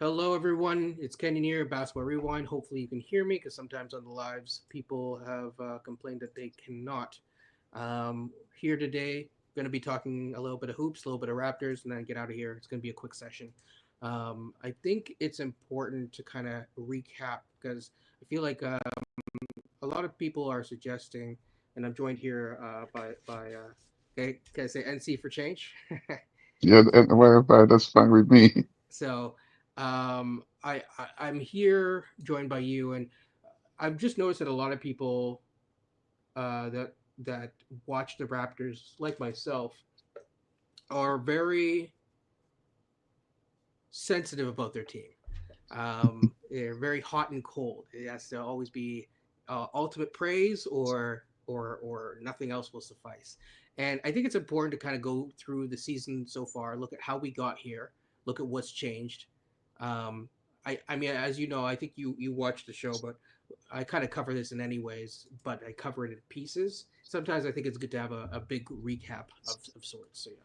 Hello, everyone. It's Kenyon here, Basketball Rewind. Hopefully, you can hear me because sometimes on the lives, people have complained that they cannot. Here today, going to be talking a little bit of hoops, a little bit of Raptors, and then get out of here. It's going to be a quick session. I think it's important to kind of recap because I feel like a lot of people are suggesting, and I'm joined here by okay, can I say NC for change? Yeah, and whatever, that's fine with me. So I'm here joined by you, and I've just noticed that a lot of people that watch the Raptors, like myself, are very sensitive about their team. They're very hot and cold. It has to always be ultimate praise or nothing else will suffice. And I think it's important to kind of go through the season so far, look at how we got here, look at what's changed. I mean, as you know, I think you watch the show, but I kind of cover this in any ways, but I cover it in pieces. Sometimes I think it's good to have a big recap of sorts. So yeah.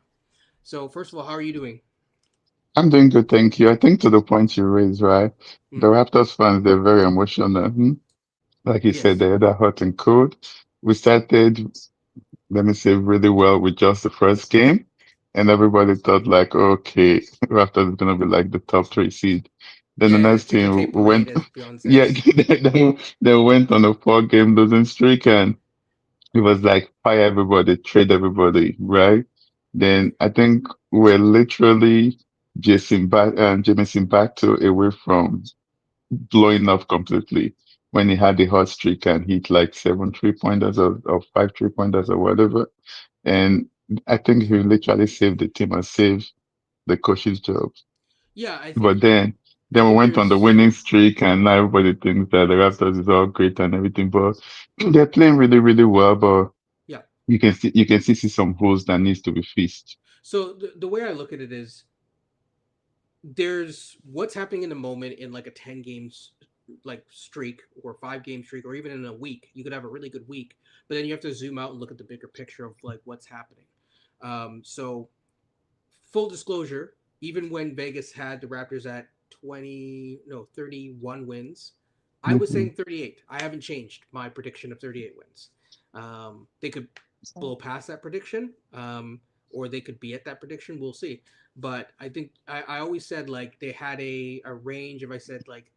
So first of all, how are you doing? I'm doing good, thank you. I think to the point you raised, right? The Mm, Raptors fans, they're very emotional. Like you said, yes. they're hot and cold. We started, let me say, really well with just the first game, and everybody thought like, okay, Raptors is gonna be like the top three seed. Then the Yeah, the next ticker team tape parade, went, as Beyond yeah, says. they went on a four-game losing streak, and it was like fire everybody, trade everybody, right? Hmm. Then I think we're literally Jameson back to away from blowing up completely when he had the hot streak and hit like seven three-pointers or five three-pointers or whatever. And I think he literally saved the team and saved the coach's job. Yeah, But I then we think went on the there's winning streak and now everybody thinks that the Raptors is all great and everything. But they're playing really, really well. But yeah. you can see some holes that needs to be fixed. So the way I look at it is there's what's happening in the moment in like a 10 games like streak or 5 game streak or even in a week. You could have a really good week, but then you have to zoom out and look at the bigger picture of like what's happening. So full disclosure, even when Vegas had the Raptors at 20, no, 31 wins, I was Hmm. saying 38. I haven't changed my prediction of 38 wins. They could blow past that prediction, or they could be at that prediction. We'll see. But I think I always said like they had a range. If I said like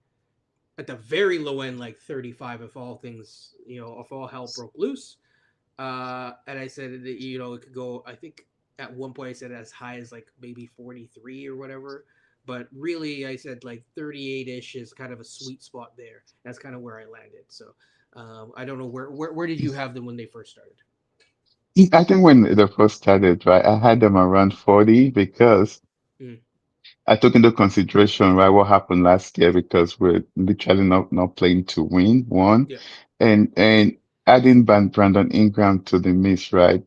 at the very low end, like 35, if all things, if all hell broke loose, and I said that it could go. I think at one point I said as high as like maybe 43 or whatever. But really, I said like 38 ish is kind of a sweet spot there. That's kind of where I landed. So I don't know where did you have them when they first started? I think when they first started, right, I had them around 40 because Mm, I took into consideration, right, what happened last year because we're literally not playing to win, one, yeah. and adding Brandon Ingram to the mix, right,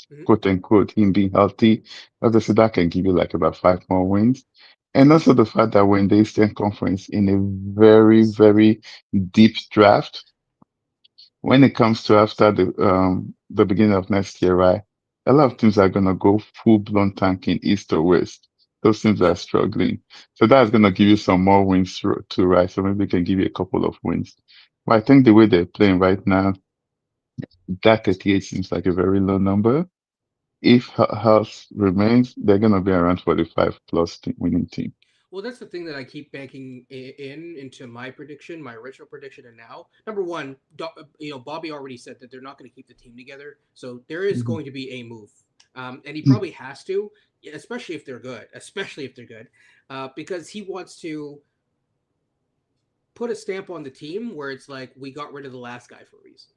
Hmm. quote unquote, him being healthy, obviously that can give you like about five more wins. And also the fact that we're in the Eastern Conference in a very, very deep draft, when it comes to after the beginning of next year, right? A lot of Hmm. teams are gonna go full blown tanking east or west. Those teams are Yeah. struggling. So that's gonna give you some more wins too, right? So maybe we can give you a couple of wins. But I think the way they're playing right now, that 38 seems like a very low number. If health remains, they're gonna be around 45 plus winning team. Well, that's the thing that I keep banking into my prediction, my original prediction, and now number one, Bobby already said that they're not going to keep the team together, so there is Mhm. going to be a move, and he Mhm. probably has to, especially if they're good, because he wants to put a stamp on the team where it's like we got rid of the last guy for a reason.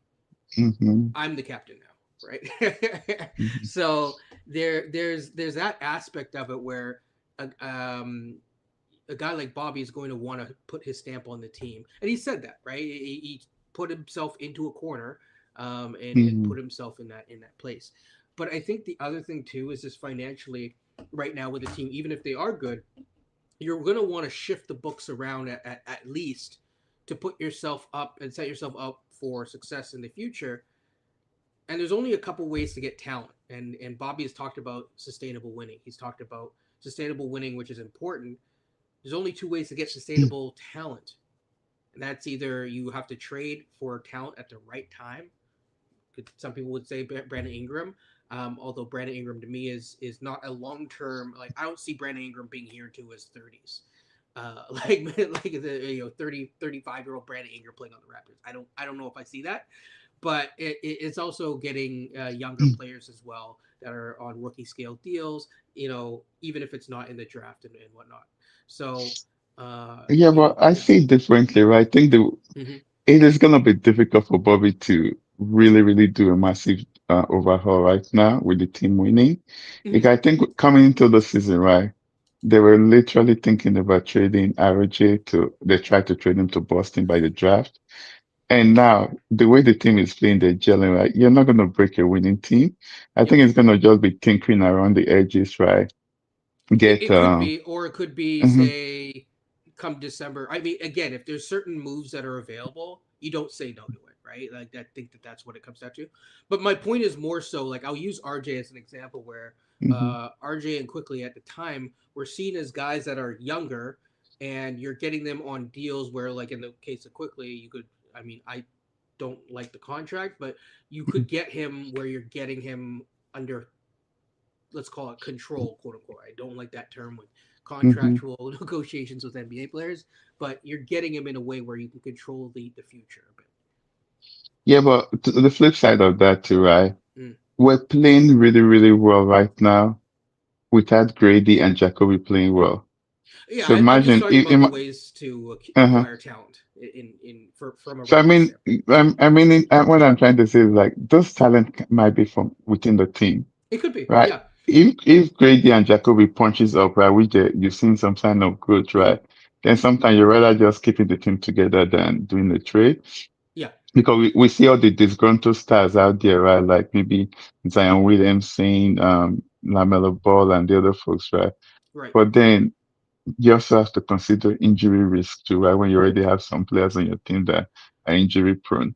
Mhm. I'm the captain now, right? So there's that aspect of it where. A guy like Bobby is going to want to put his stamp on the team, and he said that, right? He put himself into a corner, and put Mhm. himself in that place. But I think the other thing too is just financially, right now with the team, even if they are good, you're going to want to shift the books around at least to put yourself up and set yourself up for success in the future. And there's only a couple ways to get talent, and Bobby has talked about sustainable winning. He's talked about sustainable winning, which is important, There's only two ways to get sustainable talent, and that's either you have to trade for talent at the right time. Some people would say Brandon Ingram, although Brandon Ingram to me is not a long term. Like I don't see Brandon Ingram being here into his 30s. Like the 35-year-old Brandon Ingram playing on the Raptors. I don't know if I see that, but it's also getting younger players as well that are on rookie scale deals. Even if it's not in the draft and whatnot. So, Yeah, but I yeah. see it differently, right? I think Hmm. it is gonna be difficult for Bobby to really, really do a massive overhaul right now with the team winning. Like, Hmm. I think coming into the season, right, they were literally thinking about trading RJ they tried to trade him to Boston by the draft. And now the way the team is playing, they're gelling, right? You're not gonna break a winning team. I Yep. think it's gonna just be tinkering around the edges, right? It, Get it could be, or it could be, mhm, say, come December. I mean, again, if there's certain moves that are available, you don't say no to it, right? Like I think that's what it comes down to. But my point is more so like I'll use RJ as an example where mhm, RJ and Quickly at the time were seen as guys that are younger, and you're getting them on deals where, like in the case of Quickly, you could. I mean, I don't like the contract, but you mhm, could get him where you're getting him under, let's call it control, quote unquote. I don't like that term with mhm. contractual negotiations with NBA players, but you're getting him in a way where you can control the future a bit. Yeah, but the flip side of that too, right? Mm. We're playing really, really well right now without Grady and Jacoby playing well. Yeah, So I'm just imagine, talking about the ways to uh-huh. acquire talent in from a So I Raptors mean, standpoint. what I'm trying to say is like those talent might be from within the team, It could be, right? yeah. If Grady and Jacoby punches up, right, which you've seen some sign of growth, Hmm. right? Then sometimes you'd rather just keeping the team together than doing the trade. Yeah, Because we see all the disgruntled stars out there, right? Like maybe Zion Williamson, LaMelo Ball, and the other folks, right? right. But then you also have to consider injury risk too, right? When you already have some players on your team that are injury prone.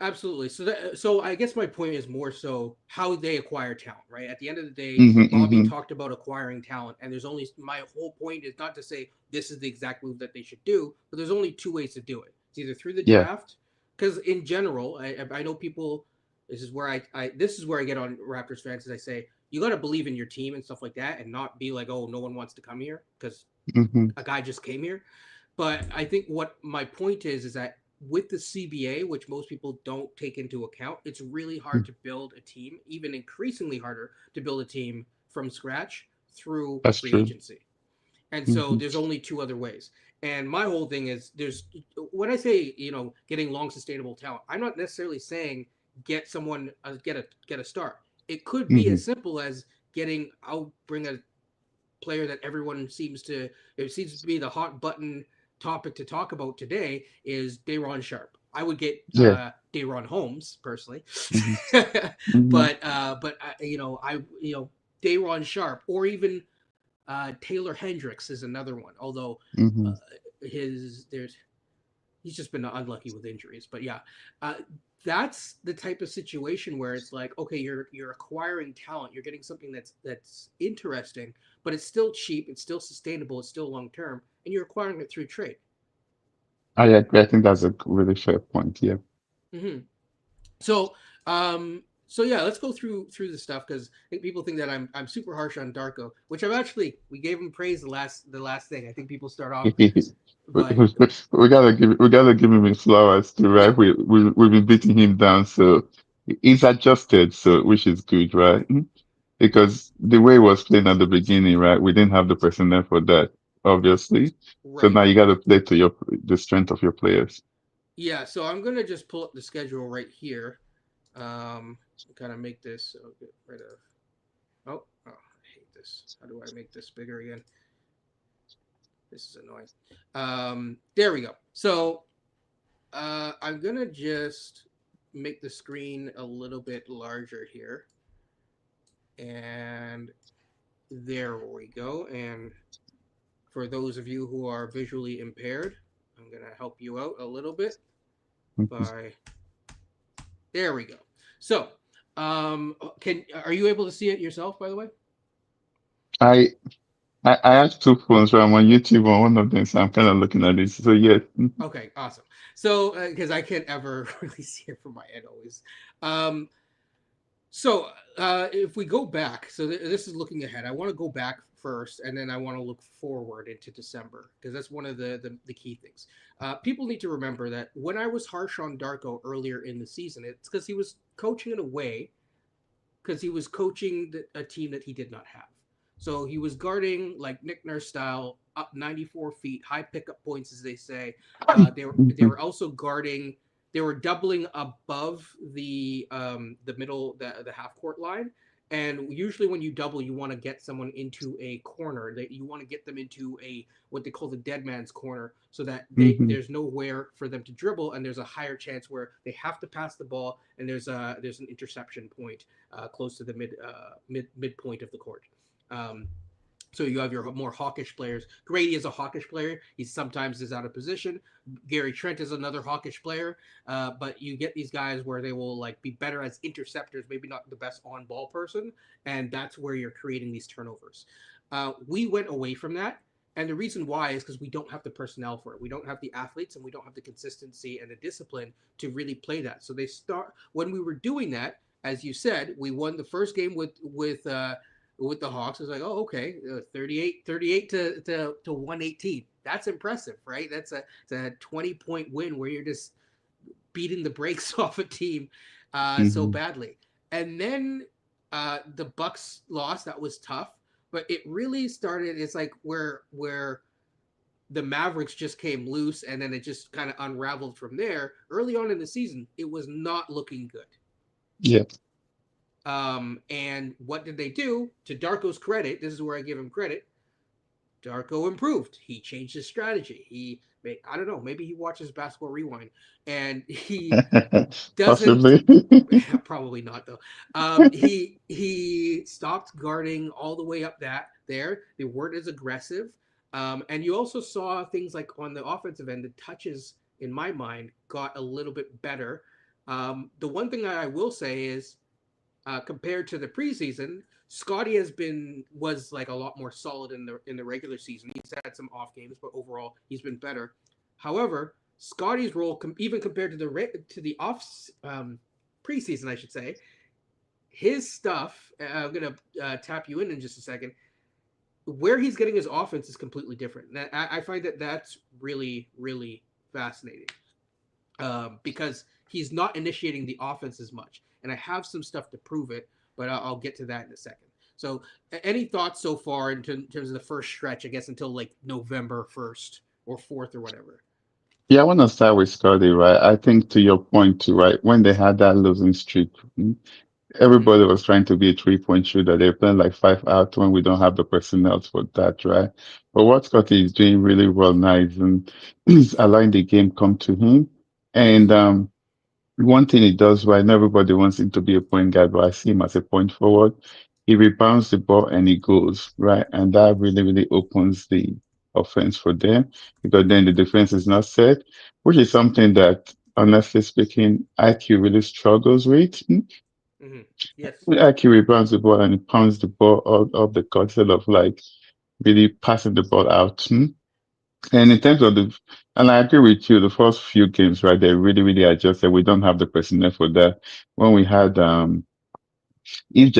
Absolutely. So I guess my point is more so how they acquire talent, right? At the end of the day, Hmm, Bobby hmm, talked about acquiring talent, and there's only my whole point is not to say this is the exact move that they should do, but there's only two ways to do it. It's either through the Yeah. draft, because in general, I know people. This is where this is where I get on Raptors fans, as I say you got to believe in your team and stuff like that, and not be like, oh, no one wants to come here because Hmm, a guy just came here. But I think what my point is that with the CBA, which most people don't take into account, it's really hard to build a team, even increasingly harder to build a team from scratch through that's free true. agency. And so Hmm, there's only two other ways. And my whole thing is there's when I say, getting long sustainable talent, I'm not necessarily saying get someone get a start. It could be hmm. as simple as I'll bring a player that everyone seems to it seems to be the hot button topic to talk about today is Dayron Sharp. I would get Yeah. Dayron Holmes personally, Hmm, hmm, but Dayron Sharp or even Taylor Hendricks is another one. Although uh, hmm. his there's he's just been unlucky with injuries. But yeah, uh, that's the type of situation where it's like, okay, you're acquiring talent, you're getting something that's interesting, but it's still cheap, it's still sustainable, it's still long term, and you're acquiring it through trade. I agree. I think that's a really fair point. Yeah. Mm-hmm. So yeah, let's go through the stuff because I think people think that I'm super harsh on Darko, which we gave him praise the last thing. I think people start off, but We gotta give him his flowers too, yeah, right? We've been beating him down, so he's adjusted, so which is good, right? Because the way he was playing at the beginning, right? We didn't have the personnel for that, obviously. So now right. you gotta play to the strength of your players. Yeah, so I'm gonna just pull up the schedule right here. Um, kind of make this. Oh, get rid of. I hate this. How do I make this bigger again? This is annoying. There we go. So I'm gonna just make the screen a little bit larger here, and there we go. And for those of you who are visually impaired, I'm gonna help you out a little bit Mhm. by there we go. So, can are you able to see it yourself? By the way. I I have two phones, right? I'm on YouTube on one of them, so I'm kind of looking at this. So yes. Okay, awesome. So, because I can't ever really see it from my end always. Um, so, if we go back, so this is looking ahead. I want to go back first, and then I want to look forward into December because that's one of the key things. People need to remember that when I was harsh on Darko earlier in the season, it's because he was coaching in a way because he was coaching a team that he did not have. So he was guarding like Nick Nurse style, up 94 feet, high pickup points, as they say. They were also guarding. They were doubling above the middle the half court line. And usually, when you double, you want to get someone into a corner. That you want to get them into a what they call the dead man's corner, so that Hmm. there's nowhere for them to dribble, and there's a higher chance where they have to pass the ball, and there's an interception point close to the midpoint of the court. Um, so you have your more hawkish players. Grady is a hawkish player. He sometimes is out of position. Gary Trent is another hawkish player. But you get these guys where they will like be better as interceptors, maybe not the best on ball person, and that's where you're creating these turnovers. We went away from that. And the reason why is because we don't have the personnel for it. We don't have the athletes and we don't have the consistency and the discipline to really play that. So they start when we were doing that, as you said, we won the first game with the Hawks. It's like, oh, okay, 38 to 118. That's impressive, right? It's a 20-point win where you're just beating the brakes off a team so Hmm. badly. And then the Bucks lost. That was tough, but it really started. It's like where the Mavericks just came loose, and then it just kind of unraveled from there. Early on in the season, it was not looking good. Yeah. And what did they do? To Darko's credit, this is where I give him credit. Darko improved. He changed his strategy. I don't know, maybe he watches Basketball Rewind, and he doesn't. Possibly. Probably not though. He stopped guarding all the way up that there. They weren't as aggressive, and you also saw things like on the offensive end, the touches in my mind got a little bit better. The one thing that I will say is compared to the preseason, Scotty was like a lot more solid in the regular season. He's had some off games, but overall he's been better. However, Scotty's role, even compared to the off preseason, I should say, his stuff. I'm gonna tap you in just a second. Where he's getting his offense is completely different. I find that that's really fascinating because he's not initiating the offense as much. And I have some stuff to prove it, but I'll get to that in a second. So, any thoughts so far in terms of the first stretch? I guess until like November 1st or 4th or whatever. Yeah, I want to start with Scotty, right? I think to your point too, right? When they had that losing streak, Mm-hmm. everybody was trying to be a 3-point shooter. They're playing like 5 out when we don't have the personnel for that, right? But what Scotty is doing really well now is he's allowing the game come to him. Yes. And one thing he does right, not everybody wants him to be a point guard, but I see him as a point forward. He rebounds the ball and he goes, right? And that really opens the offense for them because then the defense is not set, which is something that, honestly speaking, IQ really struggles with. Mm-hmm. Yes. IQ rebounds the ball and he pounds the ball out of the court instead of like really passing the ball out. And in terms of and I agree with you, the first few games, right, they really adjusted. We don't have the personnel for that. When we had, if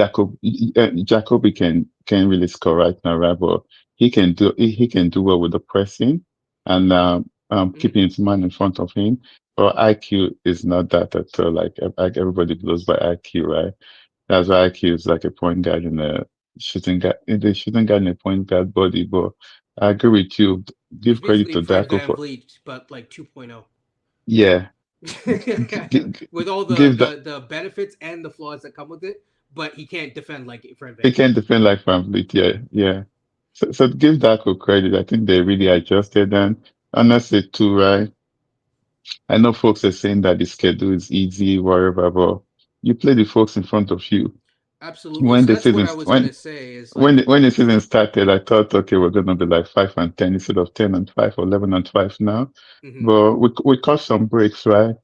Jacoby can really score right now, right, but he can do well with the pressing and Mm-hmm. keeping his man in front of him. But IQ is not that at all. Like everybody blows by IQ, right? That's why IQ is like a point guard in a shooting guard in a point guard body. But I agree with you. He's Give credit basically to Fred Daco Van for Vliet, but like 2.0. yeah. G- g- g- With all give that the benefits and the flaws that come with it, but he can't defend like Fred he Van can Vliet. defend like Van Vliet, yeah, yeah. So give Daco credit. I think they really adjusted and honestly too, right? I know folks are saying that the schedule is easy, whatever, but you play the folks in front of you. Absolutely. When So the that's what season I was when gonna say is like, when the season started, I thought, okay, we're gonna be like 5-10 instead of 10-5 or 11-5 now. mhm. But we caught some breaks, right?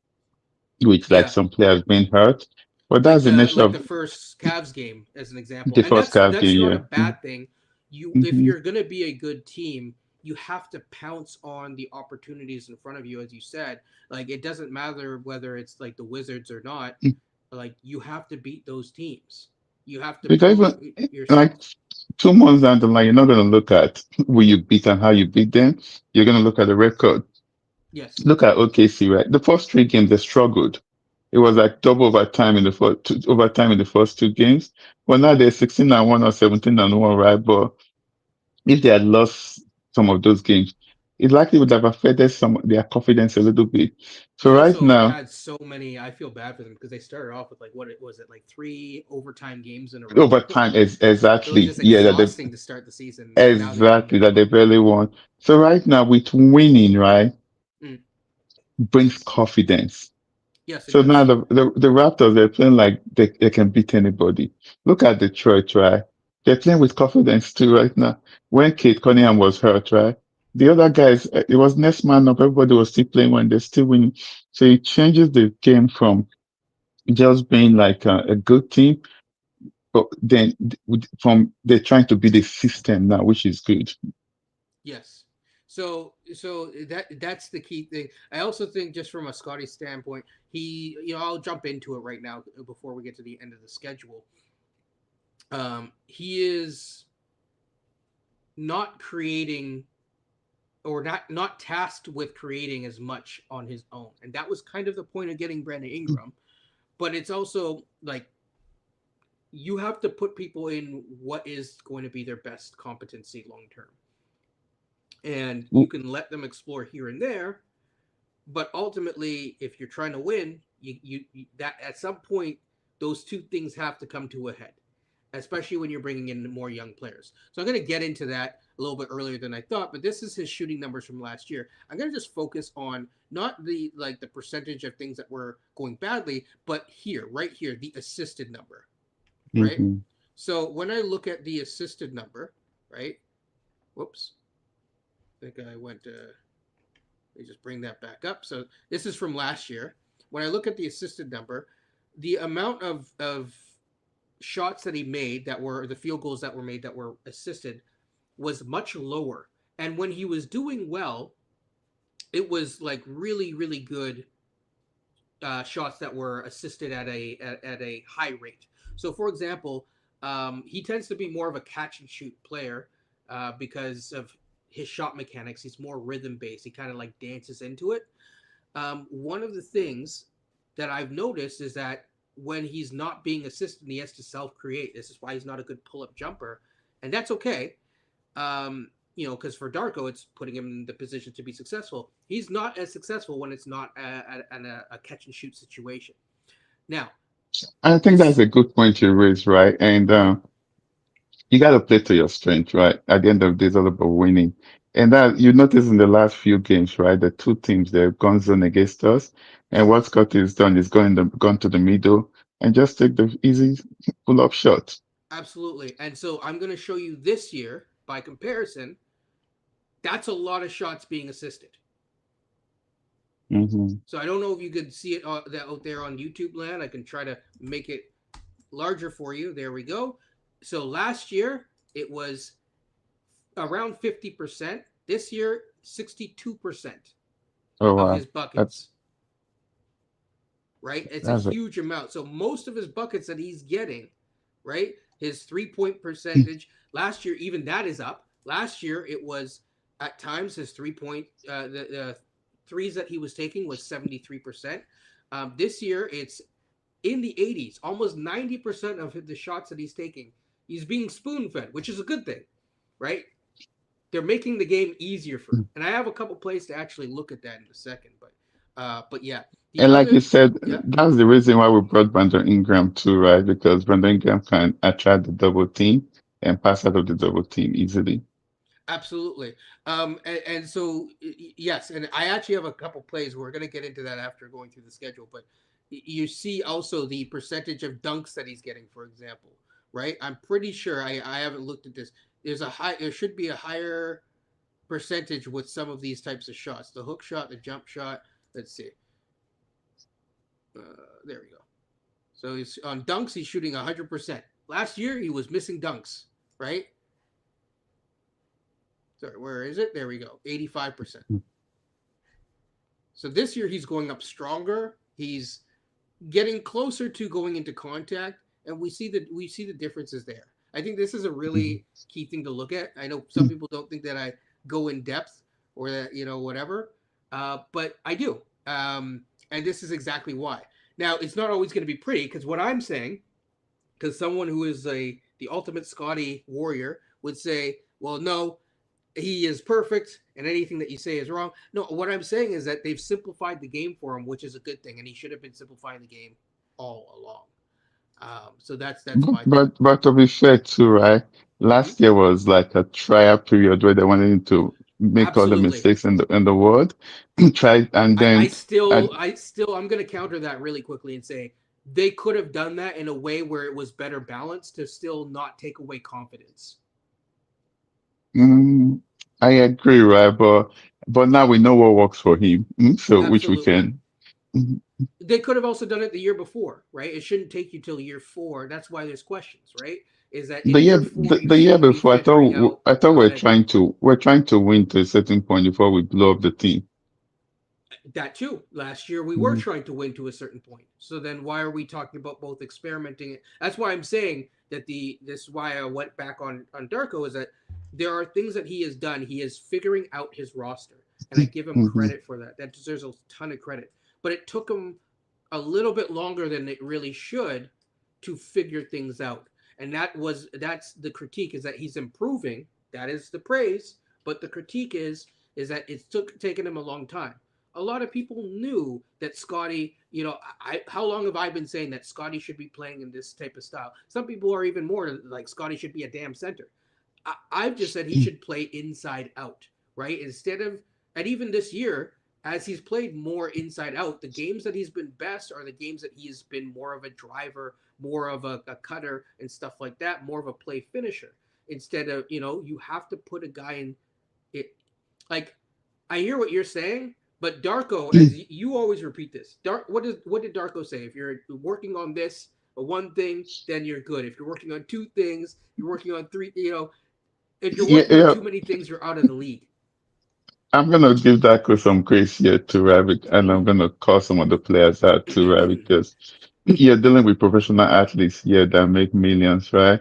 With like Yeah, some players being hurt. But that's the nature like of the first Cavs game as an example, the and first half that's game, not a yeah. bad thing. If Hmm. you're going to be a good team, you have to pounce on the opportunities in front of you, as you said. Like, it doesn't matter whether it's like the Wizards or not. Like, you have to beat those teams. You have to Because prove even like yourself. 2 months down the line, you're not going to look at who you beat and how you beat them. You're going to look at the record. Yes. Look at OKC, right? The first 3 games they struggled. It was like double overtime in the overtime in the first 2 games. But now they're 16-1 or 17-1, right? But if they had lost some of those games, it likely would have affected some their confidence a little bit. They So right also now, had so many. I feel bad for them because they started off with like what it was it like 3 overtime games in a row. overtime is It was exactly, just yeah, that they exhausting to start the season, and now they exactly finally that won. they barely won. So right now with winning, right, Mm. brings confidence. Yes, it So now does. the Raptors, they're playing like they can beat anybody. Look at Detroit, right? They're playing with confidence too right now. When Kate Cunningham was hurt, right? The other guys, it was next man up. Everybody was still playing when they're still winning. So it changes the game from just being like a good team, but then from they're trying to be the system now, which is good. Yes. So that's the key thing. I also think just from a Scotty standpoint, I'll jump into it right now before we get to the end of the schedule. He is not creating or not tasked with creating as much on his own. And that was kind of the point of getting Brandon Ingram. But it's also like you have to put people in what is going to be their best competency long term. And you can let them explore here and there, but ultimately if you're trying to win, you that at some point those two things have to come to a head, especially when you're bringing in more young players. So I'm going to get into that a little bit earlier than I thought, but this is his shooting numbers from last year. I'm going to just focus on not the percentage of things that were going badly, but right here, the assisted number, right? Mm-hmm. So when I look at the assisted number, right? Whoops, I think I went. Let me just bring that back up. So this is from last year. When I look at the assisted number, the amount of shots that he made that were the field goals that were made that were assisted was much lower. And when he was doing well, it was like really really good shots that were assisted at a high rate. So, for example, he tends to be more of a catch and shoot player because of his shot mechanics. He's more rhythm based. He kind of like dances into it. One of the things that I've noticed is that when he's not being assisted, he has to self create. This is why he's not a good pull up jumper, and that's okay. Because for Darko, it's putting him in the position to be successful. He's not as successful when it's not a catch and shoot situation. Now, I think that's this a good point you raised, right? And you got to play to your strength, right? At the end of the day, it's all about winning. And that you notice in the last few games, right? The two teams they've gone zone against us, and Yep, what Scott has done is gone to the middle and just take the easy pull up shot. absolutely. And so I'm going to show you this year by comparison. That's a lot of shots being assisted. Hmm. So I don't know if you could see it out there on YouTube land. I can try to make it larger for you. There we go. So last year it was around 50%. This year, 62% Oh of wow, his that's buckets, right? It's a that's a, huge amount. So most of his buckets that he's getting, right? His 3 point percentage last year, even that is up. Last year, it was at times his 3 point, the threes that he was taking was 73%. This year, it's in the 80s, almost 90% of the shots that he's taking. He's being spoon fed, which is a good thing, right? They're making the game easier for him. And I have a couple plays to actually look at that in a second. But yeah, the and like other you said, yeah, that's the reason why we brought Brandon Ingram too, right? Because Brandon Ingram can attract the double team and pass out of the double team easily. absolutely. And so yes, and I actually have a couple plays. We're going to get into that after going through the schedule. But you see also the percentage of dunks that he's getting, for example, right? I'm pretty sure I haven't looked at this. There should be a higher percentage with some of these types of shots. The hook shot, the jump shot. Let's see. Uh, there we go. So he's on dunks. He's shooting 100%. Last year he was missing dunks, right? Sorry, where is it? There we go. 85%. So this year he's going up stronger. He's getting closer to going into contact, and we see the differences there. I think this is a really key thing to look at. I know some people don't think that I go in depth or that whatever, but I do, and this is exactly why. Now it's not always going to be pretty because what I'm saying, because someone who is the ultimate Scotty warrior would say, well, no, he is perfect and anything that you say is wrong. No, what I'm saying is that they've simplified the game for him, which is a good thing, and he should have been simplifying the game all along. So that's my thing. But to be fair too, right? Hmm. Last year was like a trial period where they wanted him to make all the Absolutely. mistakes in the world, try and I, I then uh, still I still I'm going to counter that really quickly and say they could have done that in a way where it was better balanced to still not take away confidence. mm, I agree, right? But now we know what works for him, so which we Absolutely. can. Mhm. They could have also done it the year before, right? It shouldn't take you till year four. That's why there's questions, right? Is that in year four you The year shouldn't be before, figuring out I thought how to we're trying to win to a certain point before we blow up the team. that too. Last year we were Mhm. trying to win to a certain point. So then why are we talking about both experimenting? That's why I'm saying that the this is why I went back on Darko is that there are things that he has done. He is figuring out his roster, and I give him Mhm. credit for that. That deserves a ton of credit. But it took him a little bit longer than it really should to figure things out. And that's the critique is that he's improving. That is the praise, but the critique is that it's taken him a long time. A lot of people knew that Scotty, how long have I been saying that Scotty should be playing in this type of style? Some people are even more like Scotty should be a damn center. I've just said he should play inside out, right? Instead of, and even this year, as he's played more inside out, the games that he's been best are the games that he's been more of a driver, more of a cutter and stuff like that, more of a play finisher. Instead of, you have to put a guy in it. Like, I hear what you're saying, but Darko, as you always repeat this, what did Darko say? If you're working on this one thing, then you're good. If you're working on two things, you're working on three. If you're Yeah, working on yeah. too many things, you're out of the league. I'm gonna give Darko some grace here too, right? And I'm gonna call some of the players out too, right? Because you're dealing with professional athletes here that make millions, right?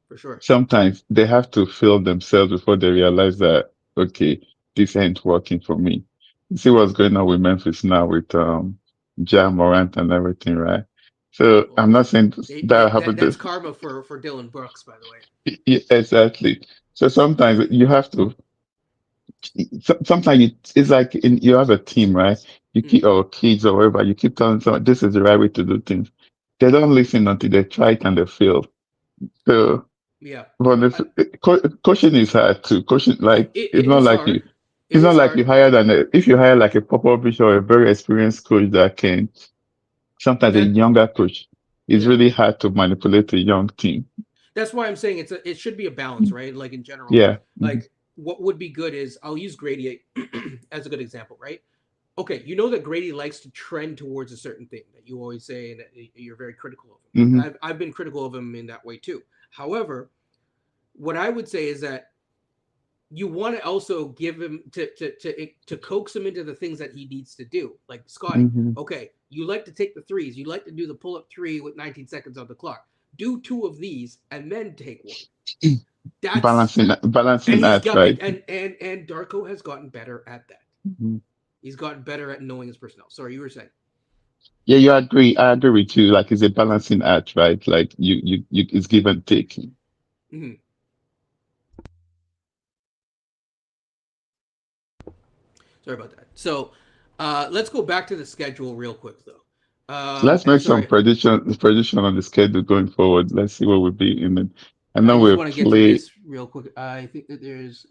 For sure. Sometimes they have to feel themselves before they realize that, okay, this ain't working for me. You see what's going on with Memphis now with Ja Morant and everything, right? So Well, I'm not saying that happened that's to karma for Dylan Brooks, by the way. yeah, exactly. So sometimes you have to sometimes it's like you have a team, right? You Hmm. keep or kids or whatever, you keep telling someone this is the right way to do things. They don't listen until they try it and they fail. So Yeah, but I, coaching is hard too. Coaching, like, it is hard. It it's not is like you hard. hire if you hire like a Popovich or a very experienced coach that can, sometimes a That younger coach, it's yeah. really hard to manipulate a young team. That's why I'm saying it should be a balance, right? Like in general, Yeah. Mhm. like what would be good is I'll use Grady as a good example, right? Okay, you know that Grady likes to trend towards a certain thing that you always say and that you're very critical of him. Hmm. I've been critical of him in that way too. However, what I would say is that you want to also give him to coax him into the things that he needs to do. Like Scotty, Hmm. okay, you like to take the threes, you like to do the pull up three with 19 seconds on the clock. Do two of these and then take one. That's and Balancing he's act, got right? and Darko has gotten better at that. Mhm. He's gotten better at knowing his personnel. Sorry, you were saying. Yeah, you agree. I agree with you. Like, it's a balancing act, right? Like, it's give and take. Mm-hmm. Sorry about that. So let's go back to the schedule real quick though. Let's And make some sorry, prediction on the schedule going forward. Let's see what will be in it. I I know just we'll want to get through play. this real quick. I think that there's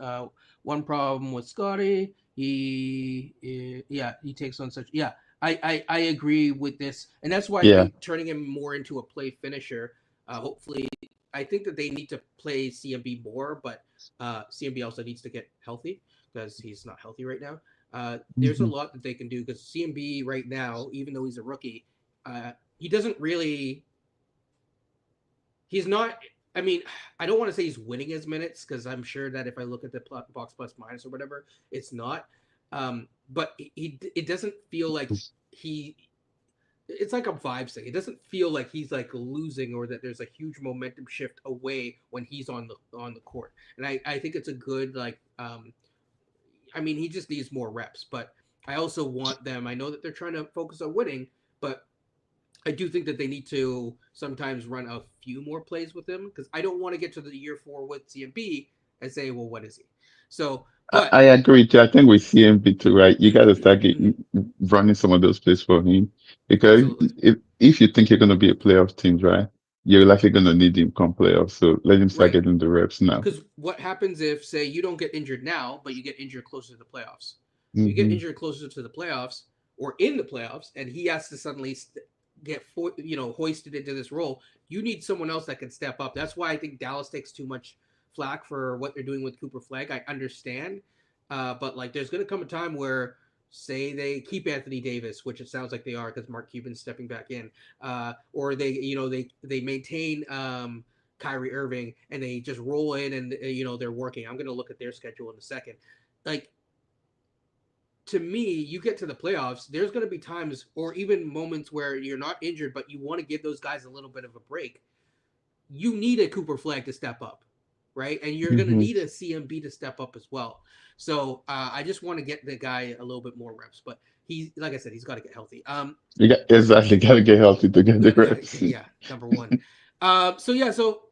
one problem with Scotty. Yeah, he takes on such. Yeah, I agree with this, and that's why I Yeah. think turning him more into a play finisher. Hopefully, I think that they need to play CMB more, but CMB also needs to get healthy because he's not healthy right now. There's a Hmm. lot that they can do because CMB right now, even though he's a rookie, he doesn't really. He's not. I mean, I don't want to say he's winning his minutes because I'm sure that if I look at the box plus minus or whatever, it's not. But it doesn't feel like he. It's like a vibe thing. It doesn't feel like he's like losing or that there's a huge momentum shift away when he's on the court. And I think it's a good like. I mean, he just needs more reps, but I also want them. I know that they're trying to focus on winning, but I do think that they need to sometimes run a few more plays with him because I don't want to get to the year 4 with CMB and say, well, what is he? So, I but agree with you. I think with CMB too, right? You got to start running some of those plays for him because absolutely if you think you're going to be a playoff team, right, you're likely going to need him come playoffs. So let him start right. getting the reps now. Because what happens if, say, you don't get injured now, but you get injured closer to the playoffs? If you get Hmm. injured closer to the playoffs or in the playoffs, and he has to suddenly get hoisted into this role, you need someone else that can step up. That's why I think Dallas takes too much flack for what they're doing with Cooper Flag. I understand, but like, there's going to come a time where, say, they keep Anthony Davis, which it sounds like they are because Mark Cuban's stepping back in, or they maintain. Kyrie Irving and they just roll in and they're working. I'm going to look at their schedule in a second. Like, to me, you get to the playoffs, there's going to be times or even moments where you're not injured, but you want to give those guys a little bit of a break. You need a Cooper Flag to step up, right? And you're going to Hmm. need a CMB to step up as well. So I just want to get the guy a little bit more reps, but he, like I said, he's got to get healthy. You got exactly got to get healthy to get the reps. Yeah, number one. So yeah, so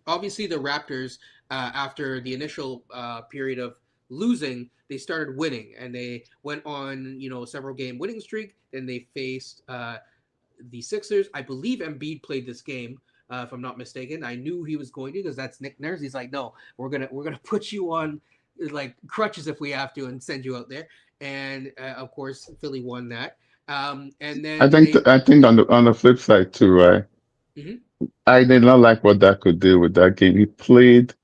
obviously the Raptors, after the initial period of losing, they started winning, and they went on several game winning streak. Then they faced the Sixers. I believe Embiid played this game. If I'm not mistaken, I knew he was going to because that's Nick Nurse. He's like, no, we're gonna put you on like crutches if we have to and send you out there. And of course, Philly won that. And then they. I think on the flip side too, right? Mhm. I did not like what that could do with that game. He played.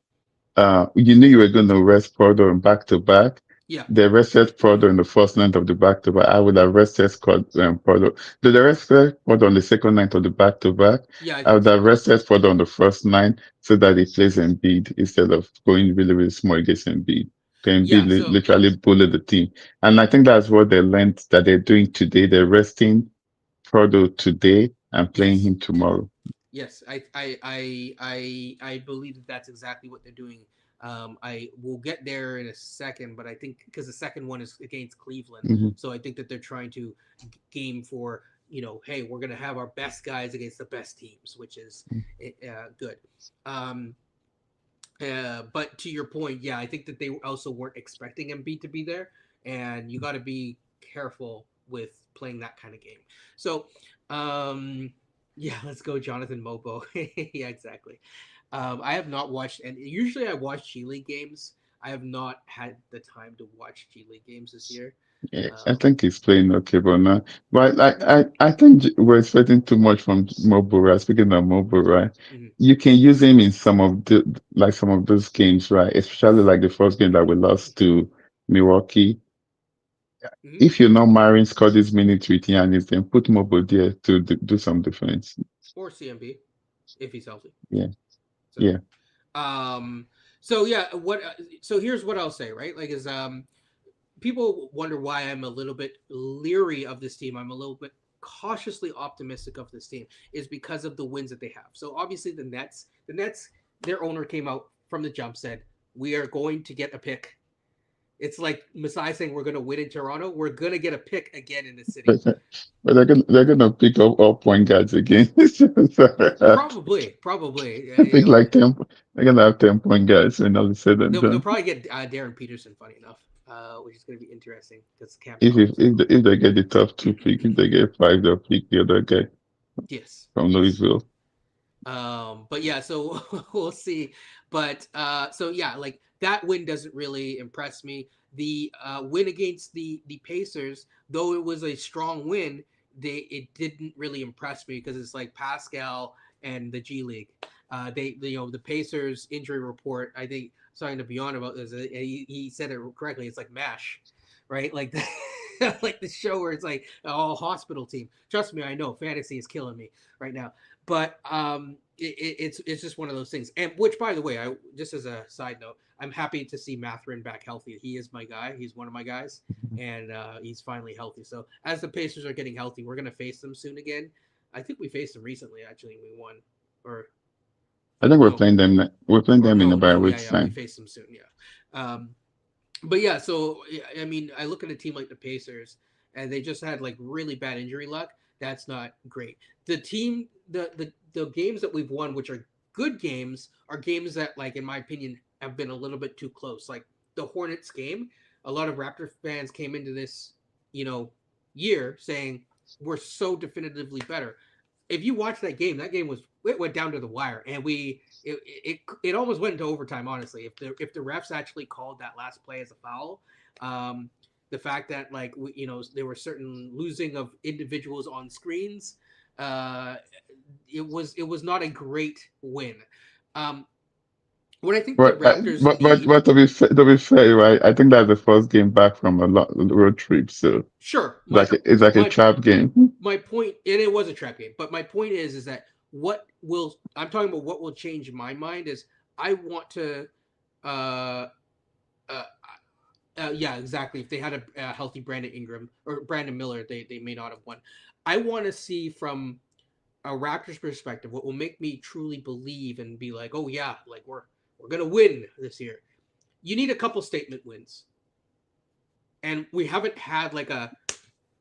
You knew you were going to rest Porter in back to back. Yeah, They rested Porter in the first night of the back to back. I would have rested Scott Porter. Did they rest Porter on the second night of the back to back? yeah, I I think would have so. rested Porter on the first night so that he plays Embiid instead of going really, really small against Embiid. Because Embiid Yeah, so literally bullied the team. And I think that's what they learned that they're doing today. They're resting Porter today and playing yes, him tomorrow. yes, I believe that that's exactly what they're doing. I will get there in a second, but I think because the second one is against Cleveland, Hmm. so I think that they're trying to game for hey, we're gonna have our best guys against the best teams, which is good. Um, but to your point, yeah, I think that they also weren't expecting Embiid to be there, and you got to be careful with playing that kind of game. So, um, yeah, let's go, Jonathan Mobo. Yeah, exactly. I have not watched, and usually I watch G League games. I have not had the time to watch G League games this year. Yeah, I Um, think he's playing okay, but now, but I think we're expecting too much from Mobile. Speaking of Mobile, right? mhm, You can use him in some of the some of those games, right? Especially like the first game that we lost to Milwaukee. mhm. If you're not marrying Scotty's minutes with Giannis, then put Mobile there to do some defense. Or CMB if he's healthy. Yeah, So, yeah. um, so yeah, so here's what I'll say, right? Like, is people wonder why I'm a little bit leery of this team. I'm a little bit cautiously optimistic of this team is because of the wins that they have. So obviously the Nets, their owner came out from the jump said we are going to get a pick. It's like Masai saying we're going to win in Toronto. We're going to get a pick again in the city. But they're gonna pick up all point guards again. Probably. I think like 10, they're gonna have 10 point guards when all is said and They'll done. probably get Darren Peterson. Funny enough, which is going to be interesting because Cam If Thomas. if they get the top two pick, if they get five, they'll pick the other guy Yes, from yes. Louisville. But yeah, so we'll see. But so yeah, like that win doesn't really impress me. The win against the Pacers, though it was a strong win, it didn't really impress me because it's like Pascal and the G League. The Pacers injury report. I think something to be on about this. He said it correctly. It's like Mash, right? Like like the show where it's like all hospital team. Trust me, I know fantasy is killing me right now. But it's just one of those things. And which, by the way, I just as a side note, I'm happy to see Matherin back healthy. He is my guy. He's one of my guys, and he's finally healthy. So as the Pacers are getting healthy, we're gonna face them soon again. I think we faced them recently. Actually, we won, or I think we're no, playing them. We're playing or them in no, about a no, yeah, week's yeah, we time. faced them soon. Yeah. But yeah, so I mean, I look at a team like the Pacers, and they just had like really bad injury luck. That's not great. The team, the games that we've won, which are good games, are games that, like in my opinion, have been a little bit too close. Like the Hornets game, a lot of Raptor fans came into this, you know, year saying we're so definitively better. If you watch that game was it went down to the wire, and it almost went into overtime. Honestly, if the refs actually called that last play as a foul, the fact that like you know there were certain losing of individuals on screens, uh, it was not a great win. Um, what I think the Raptors need, But to be fair, right? I think that's the first game back from a road trip, so sure, it's like a my trap game. my point, and it was a trap game, but my point is that what will I'm talking about what will change my mind is I want to uh uh, yeah, exactly. If they had a healthy Brandon Ingram or Brandon Miller, they may not have won. I want to see from a Raptors perspective what will make me truly believe and be like, oh yeah, like we're gonna win this year. You need a couple statement wins, and we haven't had like a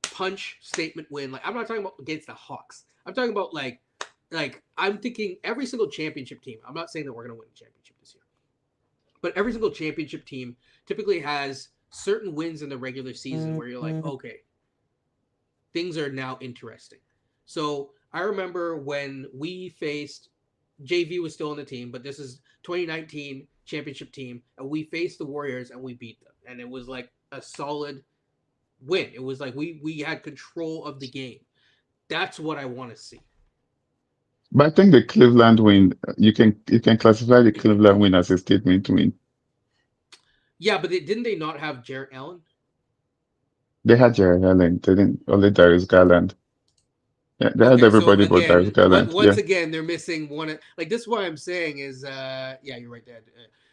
punch statement win. Like I'm not talking about against the Hawks. I'm talking about like I'm thinking every single championship team. I'm not saying that we're gonna win the championship this year, but every single championship team typically has certain wins in the regular season where you're like, okay, things are now interesting. So I remember when we faced JV was still on the team, but this is 2019 championship team, and we faced the Warriors and we beat them, and it was like a solid win. It was like we had control of the game. That's what I want to see. But I think the Cleveland win, you can classify the Cleveland win as a statement win. Yeah, but didn't they not have Jarrett Allen? They had Jared Allen, they didn't only Darius Garland. Yeah, they had Okay, so everybody but Darius again, Garland. once Yeah. again, they're missing one. Like this, is what I'm saying is, yeah, you're right, Dad.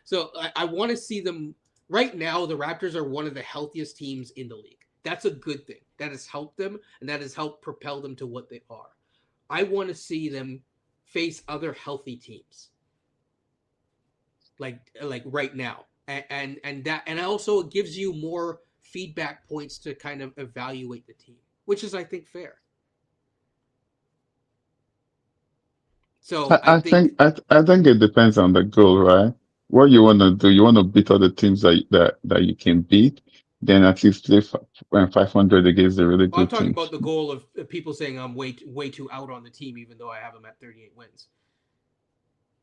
So I want to see them right now. The Raptors are one of the healthiest teams in the league. That's a good thing. That has helped them, and that has helped propel them to what they are. I want to see them face other healthy teams, like right now, and also it gives you more feedback points to kind of evaluate the team, which is I think fair. So I think I think it depends on the goal, right? What you want to do, you want to beat all the teams that you can beat, then at least play 500 against the really well, I'm good talking about teams. the goal of people saying I'm way too out on the team, even though I have them at 38 wins,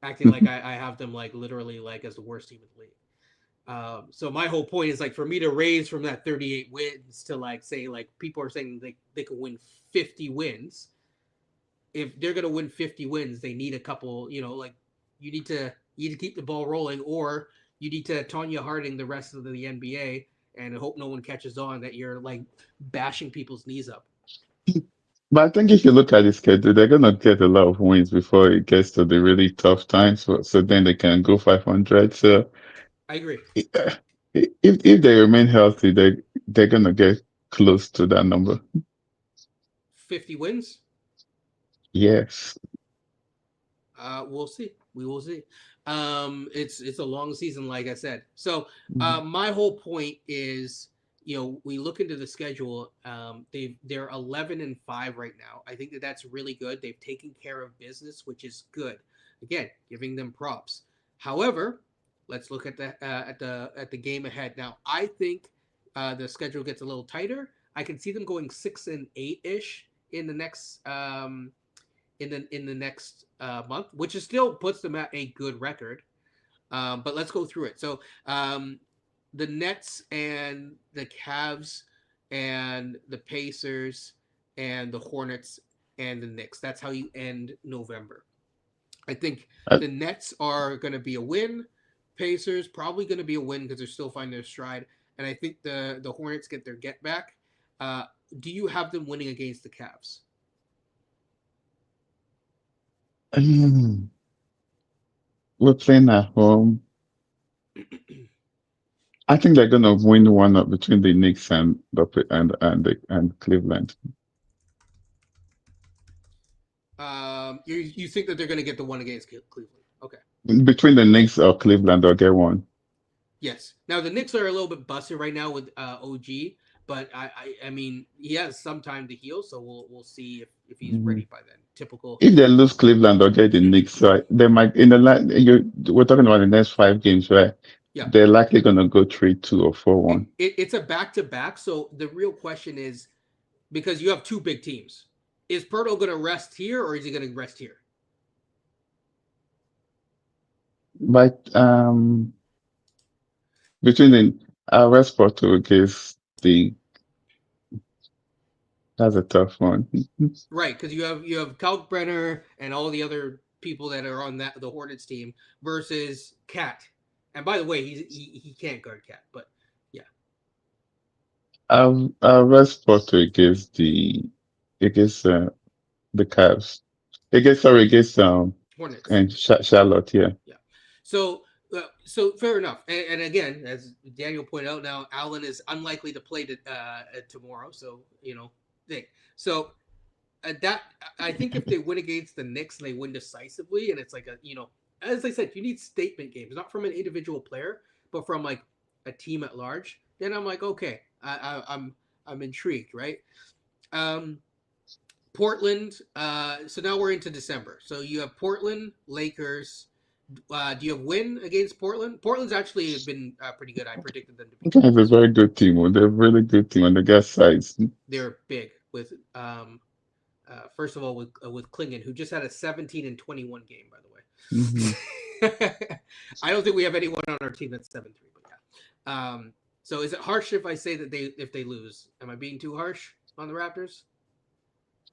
acting like I have them like literally like as the worst team in the league. So my whole point is like for me to raise from that 38 wins to like say like people are saying they could win 50 wins. If they're gonna win 50 wins, they need a couple. You know, like you need to keep the ball rolling, or you need to Tanya Harding the rest of the NBA and hope no one catches on that you're like bashing people's knees up. But I think if you look at the schedule, they're gonna get a lot of wins before it gets to the really tough times. So then they can go 500. So I agree. if they remain healthy, they're gonna get close to that number. 50 wins. Yes. We'll see. We will see. It's a long season, like I said. So Mhm. my whole point is, we look into the schedule. They're 11-5 right now. I think that that's really good. They've taken care of business, which is good. Again, giving them props. However, let's look at the game ahead now. I think the schedule gets a little tighter. I can see them going 6-8 ish in the next in the next month, which is still puts them at a good record. But let's go through it. So the Nets and the Cavs and the Pacers and the Hornets and the Knicks. That's how you end November. I think I, the Nets are going to be a win. Pacers probably going to be a win because they're still finding their stride. And I think the Hornets get their get back. Do you have them winning against the Cavs? Mm, we're playing at home. I think they're gonna win one up between the Knicks and and Cleveland. You think that they're going to get the one against Cleveland? Okay. Between the Knicks or Cleveland, they'll get one. Yes. Now the Knicks are a little bit busted right now with OG, but I mean he has some time to heal, so we'll see if he's Mhm. ready by then. Typical. If they lose Cleveland or get the Knicks, right, they might in the we're talking about the next 5 games, right? Yeah. They're likely gonna go 3-2 or 4-1. It's a back to back. So the real question is because you have two big teams, is Pirtle going to rest here or is he going to rest here? But between the West Porto against the that's a tough one. Right, because you have Kalkbrenner and all the other people that are on that the Hornets team versus Cat. And by the way, he can't guard Cat, but yeah, West Porto against the Cavs. Against Hornets. and Charlotte, yeah. Yeah. So fair enough. And again, as Daniel pointed out, now Allen is unlikely to play tomorrow. So think so. That I think if they win against the Knicks and they win decisively, and it's like as I said, you need statement games, not from an individual player, but from like a team at large. Then I'm like, okay, I'm intrigued, right? Um, Portland. So now we're into December. So you have Portland, Lakers. Do you have win against Portland? Portland's actually been pretty good. I predicted them to be good It's a this year. very good team. They're a really good team on the gas size. They're big with first of all with Klingon, who just had a 17 and 21 game, by the Hmm. way. I don't think we have anyone on our team that's 7-3, but yeah. So is it harsh if I say that if they lose? Am I being too harsh on the Raptors?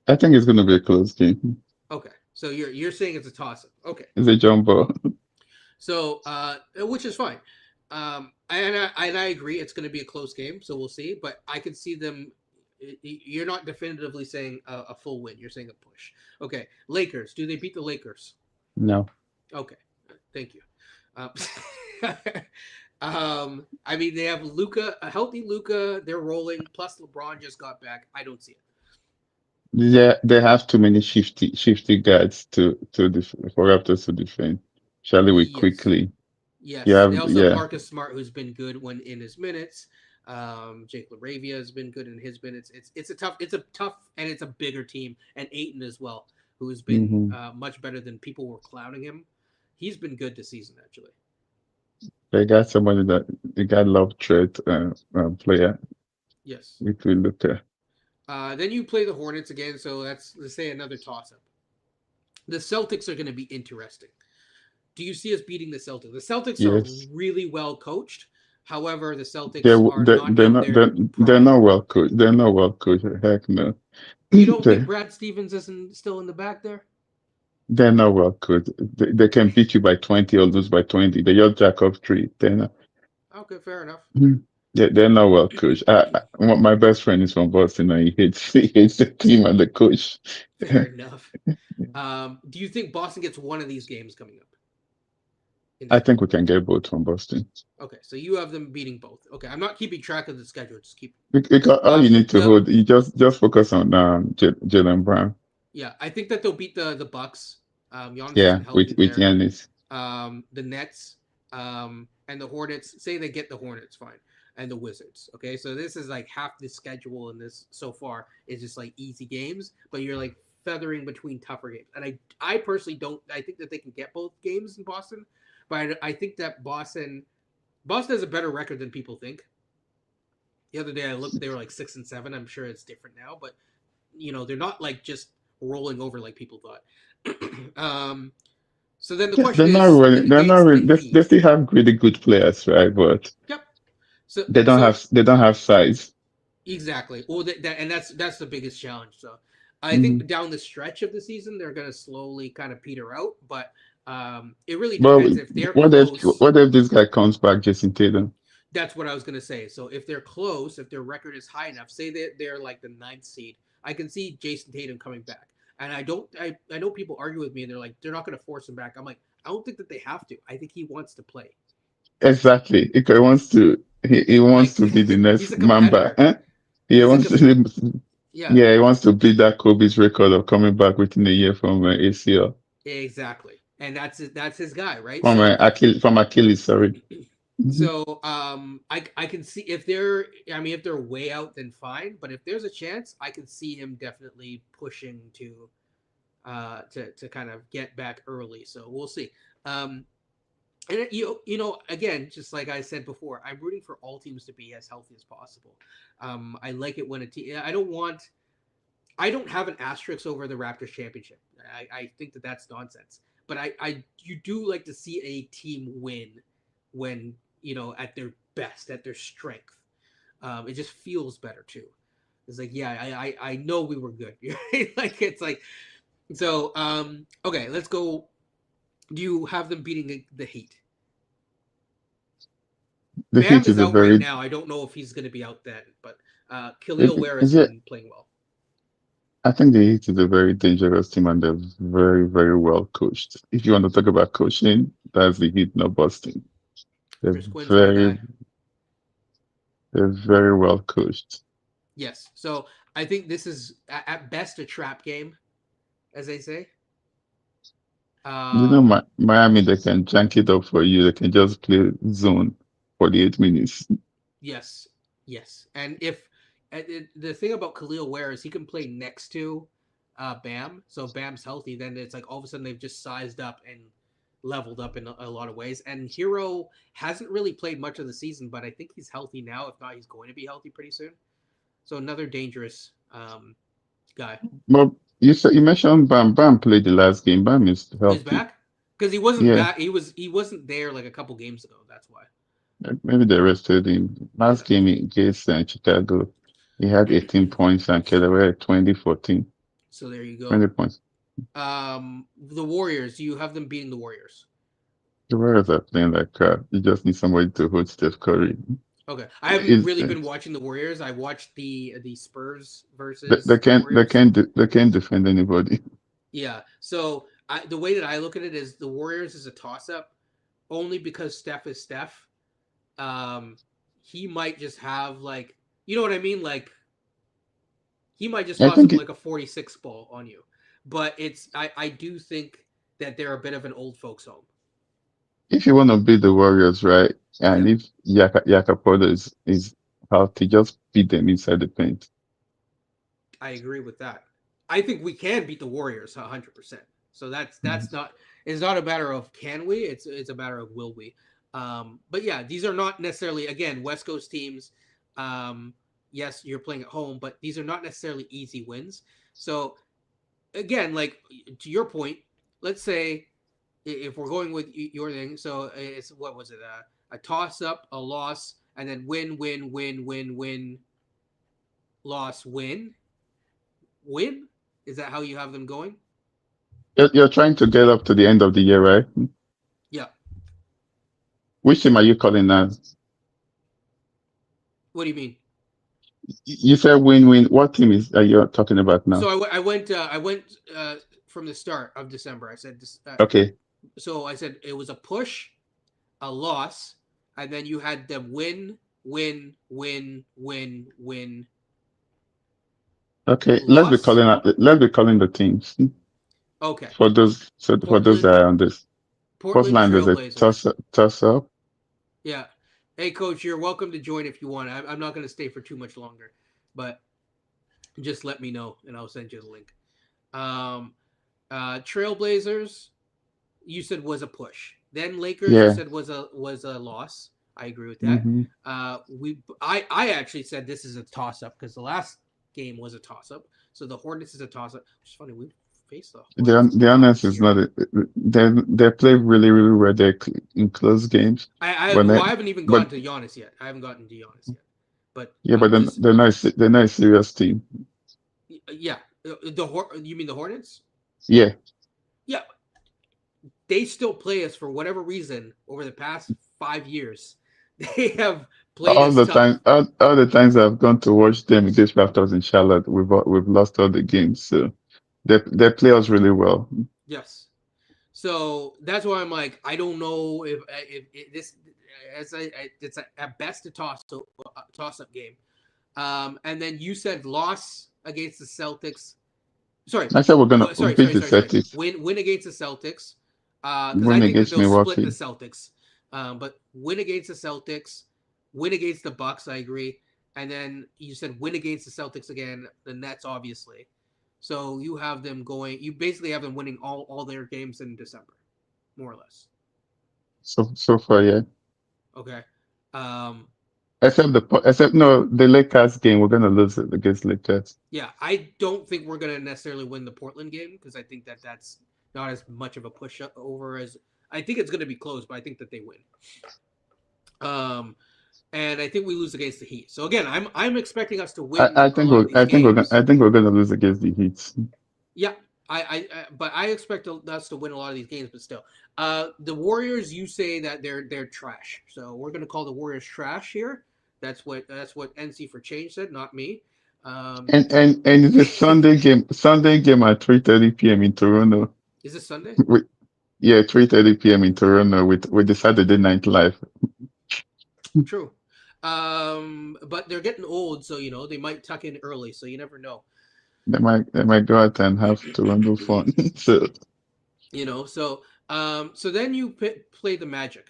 I think it's going to be a close game. Okay, so you're saying it's a toss up. Okay, It's a jumbo. so which is fine. And I agree it's going to be a close game, so we'll see. But I can see them. You're not definitively saying a full win. You're saying a push. Okay, Lakers. Do they beat the Lakers? No. Okay, thank you. Um, I mean, they have Luca, a healthy Luca. They're rolling. Plus, LeBron just got back. I don't see it. Yeah, they have too many shifty guards for Raptors to defend. Charlie with Yes, quickly. You yes. They have also have yeah. Marcus Smart, who's been good when in his minutes. Jake Laravia has been good in his minutes. It's a tough, and it's a bigger team, and Aiton as well, who has been Hmm. much better than people were clowning him. He's been good this season, actually. They got somebody that they got love threat player. Yes. If we look at Then you play the Hornets again, so let's say another toss up. The Celtics are going to be interesting. Do you see us beating the Celtics? The Celtics are yes. really well coached. However, the They're Celtics are they're, not they're in not their they're prime. not well coached. They're not well coached. Heck no. You don't think They Brad Stevens isn't still in the back there? they're not well coached. They can beat you by 20 or lose by 20. They're your jack of three. They're not. Okay, fair enough. They're not well coached. My best friend is from Boston and he hates the team and the coach. Fair enough. Do you think Boston gets one of these games coming up in I think December? we can get both from Boston. Okay, so you have them beating both. Okay, I'm not keeping track of the schedule. Just keep. Because all you need to The hold, you just focus on Jalen Brown. Yeah, I think that they'll beat the Bucks. Giannis Yeah, isn't healthy with there. Giannis. The Nets, and the Hornets. Say they get the Hornets, fine, and the Wizards. Okay, so this is like half the schedule in this so far is just like easy games, but you're like feathering between tougher games. And I personally don't. I think that they can get both games in Boston, but I think that Boston has a better record than people think. The other day I looked, they were like 6-7. I'm sure it's different now, but they're not like just rolling over like people thought. um, so then the Yeah, question is in the they're not games really, they they need. still have really good players, right? But Yep. So they don't have size. exactly. Well, and that's the biggest challenge. So I think Mhm. down the stretch of the season they're going to slowly kind of peter out, but it really Well, depends if they're close. what if this guy comes back, Jason Tatum? That's what I was going to say. So if they're close, if their record is high enough, say that they're like the ninth seed, I can see Jason Tatum coming back. And I know people argue with me and they're like, they're not going to force him back. I'm like, I don't think that they have to. I think he wants to play. Exactly. Ike wants to. He wants Like, to be the he's next a Mamba. competitor. Eh? He He's a wants com- to. yeah, Yeah, he wants to beat that Kobe's record of coming back within a year from ACL, exactly. And that's his guy, right? from So Achilles. Sorry. Mhm. I can see if they're, I mean, if they're way out, then fine. But if there's a chance, I can see him definitely pushing to kind of get back early. So we'll see. Um, and you know, again, just like I said before, I'm rooting for all teams to be as healthy as possible. I like it when a team. I don't have an asterisk over the Raptors championship. I think that that's nonsense. But you do like to see a team win when, you know, at their best, at their strength. It just feels better too. It's like, yeah, I know we were good. Like, it's like, so okay, let's go. Do you have them beating the Heat? The Bam Heat is is a out right very. now. I don't know if he's going to be out then, but Khalil Ware has Is it? been playing well. I think the Heat is a very dangerous team, and they're very, very well coached. If you want to talk about coaching, that's the Heat, not Boston. They're Chris Quinn's my very, guy. they're very well coached. Yes. So I think this is at best a trap game, as they say. You know, Um, Miami, they can jank it up for you. They can just play zone 48 minutes. yes, yes. And if the thing about Khalil Ware is he can play next to Bam, so if Bam's healthy, then it's like all of a sudden they've just sized up and leveled up in a lot of ways. And Hero hasn't really played much of the season, but I think he's healthy now. If not, he's going to be healthy pretty soon. So another dangerous guy. But you mentioned Bam. Bam played the last game. Bam is He's healthy. back because he wasn't Yeah, back. He wasn't there like a couple games ago. That's why. maybe they rested him. Last Yeah. game against Chicago, he had 18 points and Kelly had 20, 14, So there you 20 go. points. The Warriors. You have them beating the Warriors. The Warriors are playing like crap. You just need somebody to hold Steph Curry. Okay, I haven't It's, really been watching the Warriors. I watched the Spurs versus the Warriors. they can't defend anybody. Yeah. So the way that I look at it is the Warriors is a toss up, only because Steph is Steph. Um, he might just have like, you know what I mean, like he might just I toss think up like a 46 ball on you. But I do think that they're a bit of an old folks home. if you want to beat the Warriors, right, Yeah, and if Yaka is healthy, just beat them inside the paint. I agree with that. I think we can beat the Warriors 100%. So that's Mhm. not, it's not a matter of can we, it's a matter of will we. But yeah, these are not necessarily, again, West Coast teams. Um, yes, you're playing at home, but these are not necessarily easy wins. So again, like to your point, let's say if we're going with your thing, so it's what was it? A toss up, a loss, and then win, win, win, win, win, loss, win, win. Is that how you have them going? You're trying to get up to the end of the year, right? Yeah. Which team are you calling now? What do you mean? You said win-win. What team are you talking about So now? I went from the start of December. I said this. Okay. So I said it was a push, a loss, and then you had them win, win, win, win, win, Okay. loss. Let's be calling the teams Okay. for those Portland, that are on this. Portland Portland is a Trailblazers. toss up. Yeah. Hey, coach, you're welcome to join if you want. I'm not going to stay for too much longer, but just let me know and I'll send you the link. Um, Trailblazers, you said was a push. Then Lakers, you Yeah. said was a loss. I agree with that. Hmm. I actually said this is a toss up because the last game was a toss up. So the Hornets is a toss up. Which is funny. We faced the Hornets a The lot honest this is year. not. They play really, really well. They in close games, but I haven't even but gotten to Giannis yet. I haven't gotten to Giannis yet. But yeah, but I'm just they're not a serious team. yeah. You mean the Hornets? Yeah. Yeah, they still play us for whatever reason over the past 5 years. They have played us tough. All the times I've gone to watch them against Raptors in Charlotte, we've lost all the games. So They play us really well. Yes. So that's why I'm like, I don't know if this, it's at best a toss up game. And then you said loss against the Celtics. Sorry, I said we're gonna beat the sorry. Celtics, Win against the Celtics, because I win think that against they'll split the Milwaukee. Celtics. But win against the Celtics, win against the Bucks. I agree. And then you said win against the Celtics again, the Nets, obviously. So you have them going. You basically have them winning all their games in December, more or less. So far, yeah. Okay. Um, Except no, the Lakers game we're gonna lose it against Lakers. yeah, I don't think we're gonna necessarily win the Portland game because I think that that's not as much of a push over as I think it's gonna be close, but I think that they win. Um, and I think we lose against the Heat. So again, I'm expecting us to win a lot of these games. I think we're gonna lose against the Heat. Yeah, but I expect us to win a lot of these games. But still, the Warriors, you say that they're trash. So we're gonna call the Warriors trash here. That's what NC for Change said, not me. And it's a Sunday game at 3:30 p.m. in Toronto. Is this Sunday? With, yeah, 3:30 p.m. in Toronto with the Saturday Night Live. True. But they're getting old, so they might tuck in early. So you never know. They might go out and have Toronto fun. So So then you play the Magic.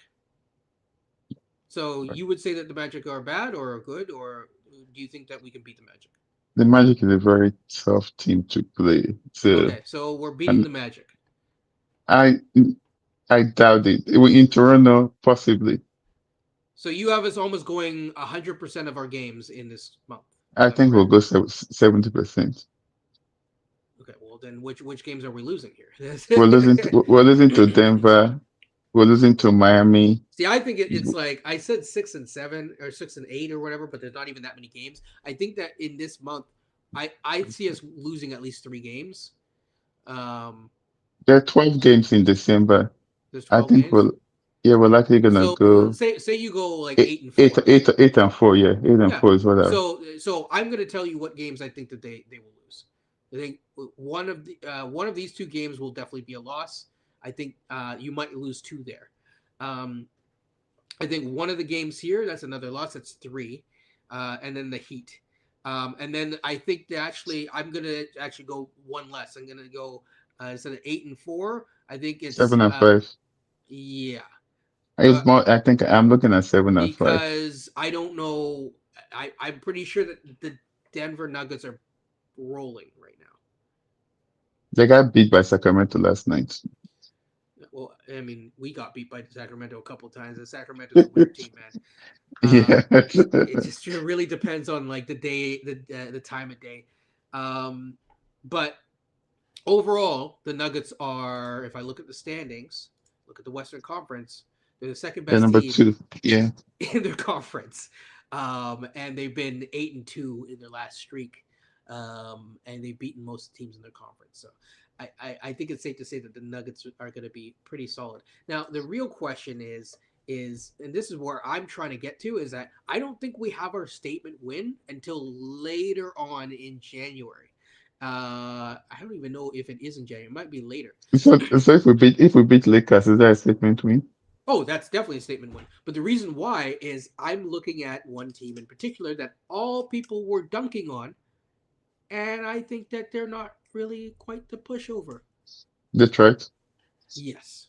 So you would say that the Magic are bad or good, or do you think that we can beat the Magic? the Magic is a very tough team to play. So Okay, so we're beating and the Magic. I I doubt it. In Toronto, possibly. So you have us almost going 100% of our games in this month. Is I that think we'll correct? go 70%. Okay, well then, which games are we losing here? We're losing to Denver. We're losing to Miami. See, I think it's like I said 6-7 or 6-8 or whatever, but there's not even that many games. I think that in this month, I see us losing at least 3 games. Um, There are 12 games in December. there's I 12 think games. we're likely gonna So go say you go like eight, 8-4. 8 and 4. Yeah, 8 and Yeah. 4 is what I. So I'm gonna tell you what games I think that they will lose. I think one of these 2 games will definitely be a loss. I think you might lose 2 there. Um, I think one of the games here, that's another loss. That's 3, and then the Heat. And then I think that I'm gonna actually go one less. I'm gonna go instead of 8-4. I think it's 7 and 5. yeah. It's more. I think I'm looking at 7 and 5. Because I don't know. I'm pretty sure that the Denver Nuggets are rolling right now. They got beat by Sacramento last night. Well, I mean, we got beat by Sacramento a couple times. And Sacramento's a weird team, man. Yeah. It just really depends on like the day, the time of day. But overall, the Nuggets are. If I look at the standings, look at the Western Conference, they're the second They're best number team 2. Yeah. in their conference. And they've been 8-2 in their last streak. And they've beaten most teams in their conference. So I think it's safe to say that the Nuggets are going to be pretty solid. Now, the real question is, and this is where I'm trying to get to, is that I don't think we have our statement win until later on in January. I don't even know if it is in January. It might be later. So if we beat Lakers, is that a statement win? Oh, that's definitely a statement win. But the reason why is I'm looking at one team in particular that all people were dunking on, and I think that they're not really quite the pushover. Detroit. Yes.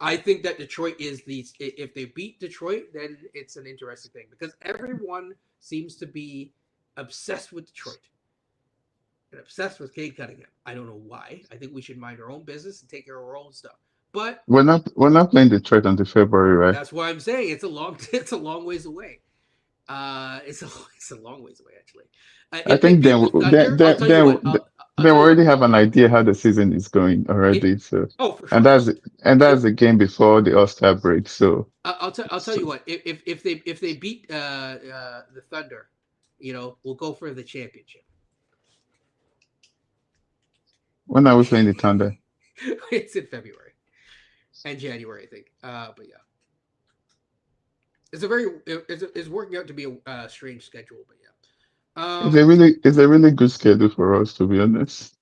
I think that Detroit is if they beat Detroit, then it's an interesting thing because everyone seems to be obsessed with Detroit and obsessed with Cade Cunningham. I don't know why. I think we should mind our own business and take care of our own stuff. But We're not playing Detroit until February, right? that's why I'm saying it's a long ways away. It's a long ways away actually. I If they think beat the Thunder, I'll tell you what. I'll they tell you what. already have an idea how the season is going It, already. So oh, for and sure. that's If the game before the All-Star break. So, I'll tell so you what. If they beat the Thunder, we'll go for the championship. when are we playing the Thunder? It's in February and January, I think. But yeah, it's working out to be a strange schedule, but yeah. Um, it's a really good schedule for us, to be honest.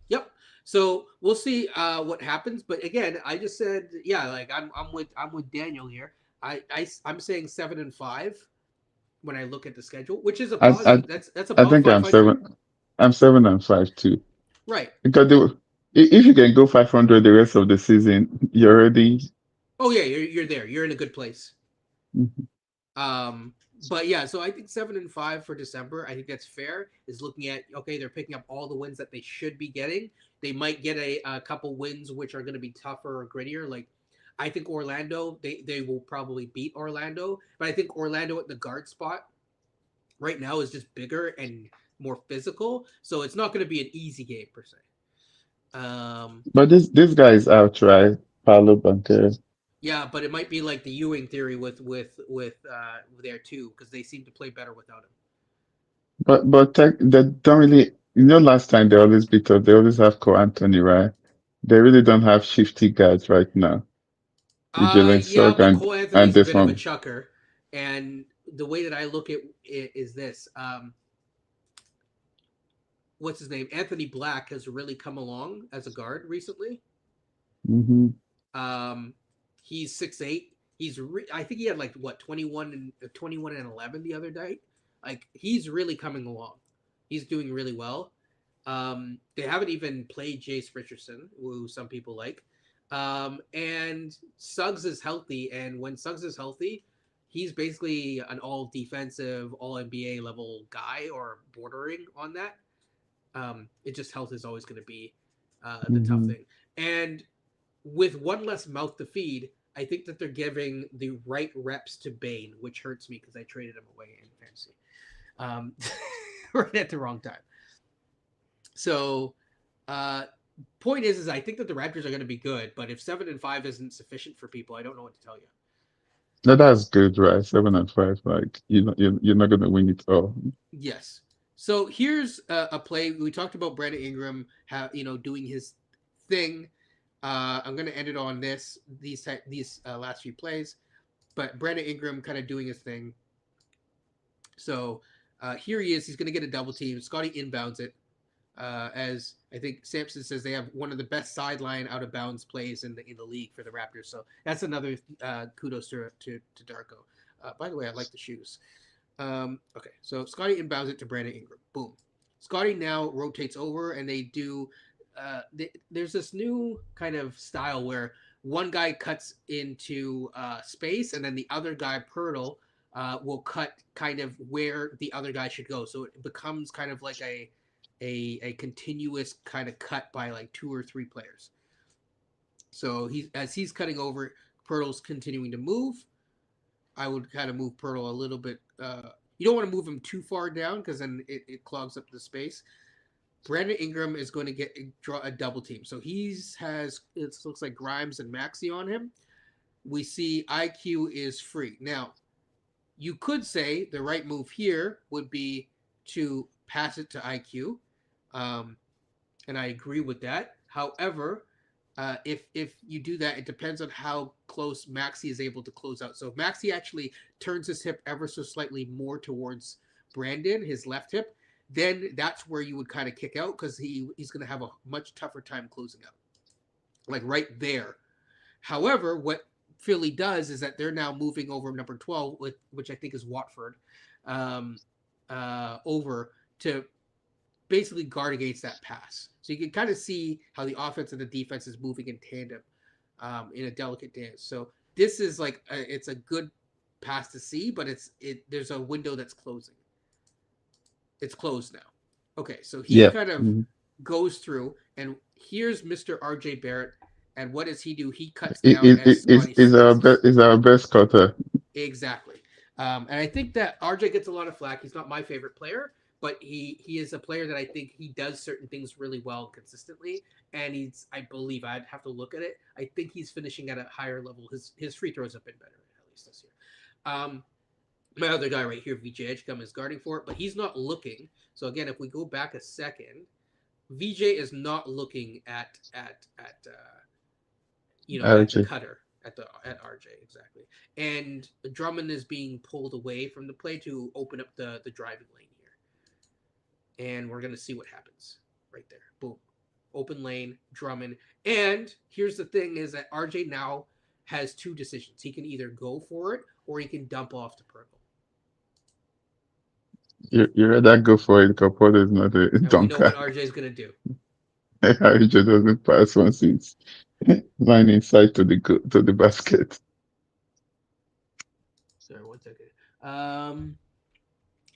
yep. So we'll see what happens. But again, I just said, yeah, like I'm with Daniel here. I'm saying 7-5 when I look at the schedule, which is a I I positive. That's I above think 500. I'm 7-5 too. Right. Because if you can go 500 the rest of the season, you're already. Oh yeah, you're there. You're in a good place. Mhm. But yeah, so I think 7-5 for December. I think that's fair. Is looking at, okay, they're picking up all the wins that they should be getting. They might get a couple wins which are going to be tougher or grittier. Like I think Orlando, they will probably beat Orlando, but I think Orlando at the guard spot right now is just bigger and more physical, so it's not going to be an easy game per se. Um, But this guy is out, right? Paolo Banquero. yeah, but it might be like the Ewing theory with there too, because they seem to play better without him. But they don't really. Last time they always beat us. They always have Cole Anthony, right? They really don't have shifty guys right now with Jalen Yeah, Sugg but Cole and Anthony's a bit of a Desmond. chucker, and the way that I look at it is this: what's his name? Anthony Black has really come along as a guard recently. Hmm. Um, he's 6'8". I think he had like what 21 and 11 the other night. Like he's really coming along. He's doing really well. They haven't even played Jace Richardson, who some people like. And Suggs is healthy, and when Suggs is healthy, he's basically an all defensive, all NBA level guy or bordering on that. It just health is always going to be the tough Hmm. thing. And with one less mouth to feed, I think that they're giving the right reps to Bane, which hurts me because I traded him away in fantasy um, right at the wrong time. So, uh, point is I think that the Raptors are going to be good, but if 7-5 isn't sufficient for people, I don't know what to tell you. No, that's good, right? 7-5. Like you're not gonna win it all. Yes. So here's a play. We talked about Brandon Ingram, doing his thing. I'm going to end it on these last few plays, but Brandon Ingram kind of doing his thing. So here he is. He's going to get a double team. Scotty inbounds it. As I think Sampson says, they have one of the best sideline out of bounds plays in the league for the Raptors. So that's another kudos to Darko. By the way, I like the shoes. Okay, so Scotty inbounds it to Brandon Ingram. Boom. Scotty now rotates over, and they do. There's this new kind of style where one guy cuts into space, and then the other guy, Pirtle, will cut kind of where the other guy should go. So it becomes kind of like a continuous kind of cut by like two or three players. So he's cutting over, Pirtle's continuing to move. I would kind of move Pirtle a little bit. You don't want to move him too far down because then it clogs up the space. Brandon Ingram is going to draw a double team. So it looks like Grimes and Maxi on him. We see IQ is free. Now, you could say the right move here would be to pass it to IQ. Um, and I agree with that. However, if you do that, it depends on how close Maxi is able to close out. So if Maxi actually turns his hip ever so slightly more towards Brandon, his left hip, then that's where you would kind of kick out because he's going to have a much tougher time closing out, like right there. However, what Philly does is that they're now moving over number 12, which I think is Watford, um, over to basically guard against that pass. So you can kind of see how the offense and the defense is moving in tandem in a delicate dance. So this is like it's a good pass to see, but there's a window that's closing. It's closed now. Okay, so he Yeah. kind of Mhm. goes through, and here's Mr. R.J. Barrett, and what does he do? He cuts It, down as it Scotty slices. is our best cutter. Exactly. And I think that RJ gets a lot of flack. He's not my favorite player, but he is a player that I think he does certain things really well consistently. And I believe I'd have to look at it. I think he's finishing at a higher level. His free throws have been better at least this year. My other guy right here, VJ Edgecombe, is guarding for it, but he's not looking. So again, if we go back a second, VJ is not looking at at the RJ. cutter. at RJ exactly. And Drummond is being pulled away from the play to open up the driving lane here, and we're gonna see what happens right there. Boom, open lane, Drummond. And here's the thing: is that RJ now has two decisions. He can either go for it or he can dump off to Perkle. You rather go for it. Capote is not a And we know what dunker. RJ is gonna do. He just doesn't pass once it's line inside to the basket. Sorry, 1 second.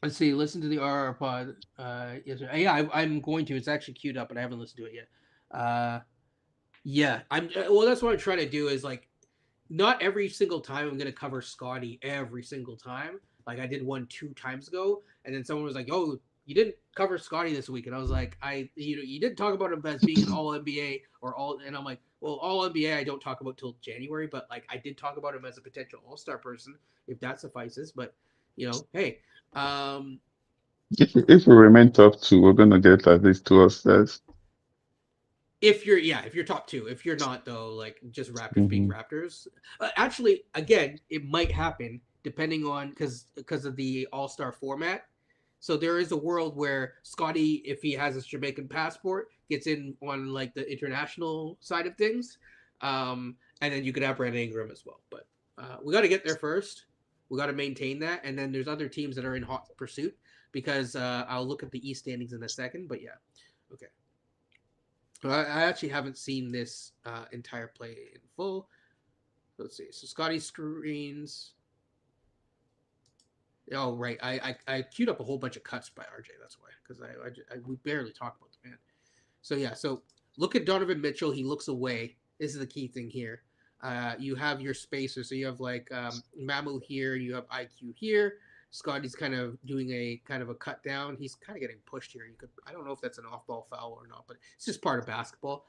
Let's see. Listen to the RR pod. Yes, yeah, I'm going to. It's actually queued up, but I haven't listened to it yet. Yeah, I'm. Well, that's what I'm trying to do. Is like, not every single time I'm gonna cover Scotty every single time. Like I did one 2 times ago, and then someone was like, "Oh, you didn't cover Scotty this week," and I was like, you didn't talk about him as being an All NBA or all," and I'm like, "Well, All NBA I don't talk about till January, but like I did talk about him as a potential All Star person, if that suffices." But hey, um, If we remain top two, we're gonna get at least two upstairs. if you're top two. If you're not though, like just Raptors being Hmm. Raptors. Actually, again, it might happen depending on because of the All Star format. So there is a world where Scotty, if he has a Jamaican passport, gets in on like the international side of things, and then you could have Brandon Ingram as well. But we got to get there first. We got to maintain that, and then there's other teams that are in hot pursuit because I'll look at the East standings in a second. But yeah, okay. I actually haven't seen this entire play in full. Let's see. So Scotty screens. Oh right, I queued up a whole bunch of cuts by RJ. That's why, because we barely talked about the man. So yeah, so look at Donovan Mitchell. He looks away. This is the key thing here. You have your spacers. So you have like Mamu here. You have IQ here. Scotty's kind of doing a kind of a cut down. He's kind of getting pushed here. I don't know if that's an off ball foul or not, but it's just part of basketball.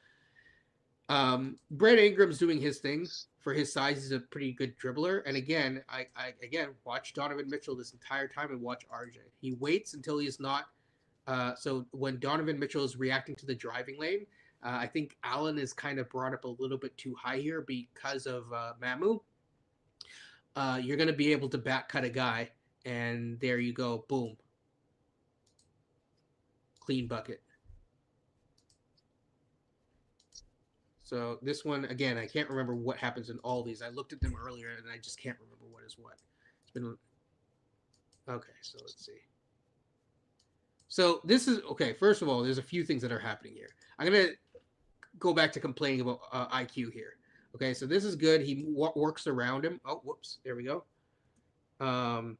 Brad Ingram's doing his thing for his size. He's a pretty good dribbler. And again, I again watch Donovan Mitchell this entire time and watch RJ. He waits until he's not. So when Donovan Mitchell is reacting to the driving lane, I think Allen is kind of brought up a little bit too high here because of Mamu. You're going to be able to back cut a guy, and there you go, boom, clean bucket. So this one again, I can't remember what happens in all these. I looked at them earlier, and I just can't remember what is what. It's been okay. So let's see. So this is okay. First of all, there's a few things that are happening here. I'm gonna go back to complaining about IQ here. Okay, so this is good. He works around him. Oh, whoops. There we go. Um,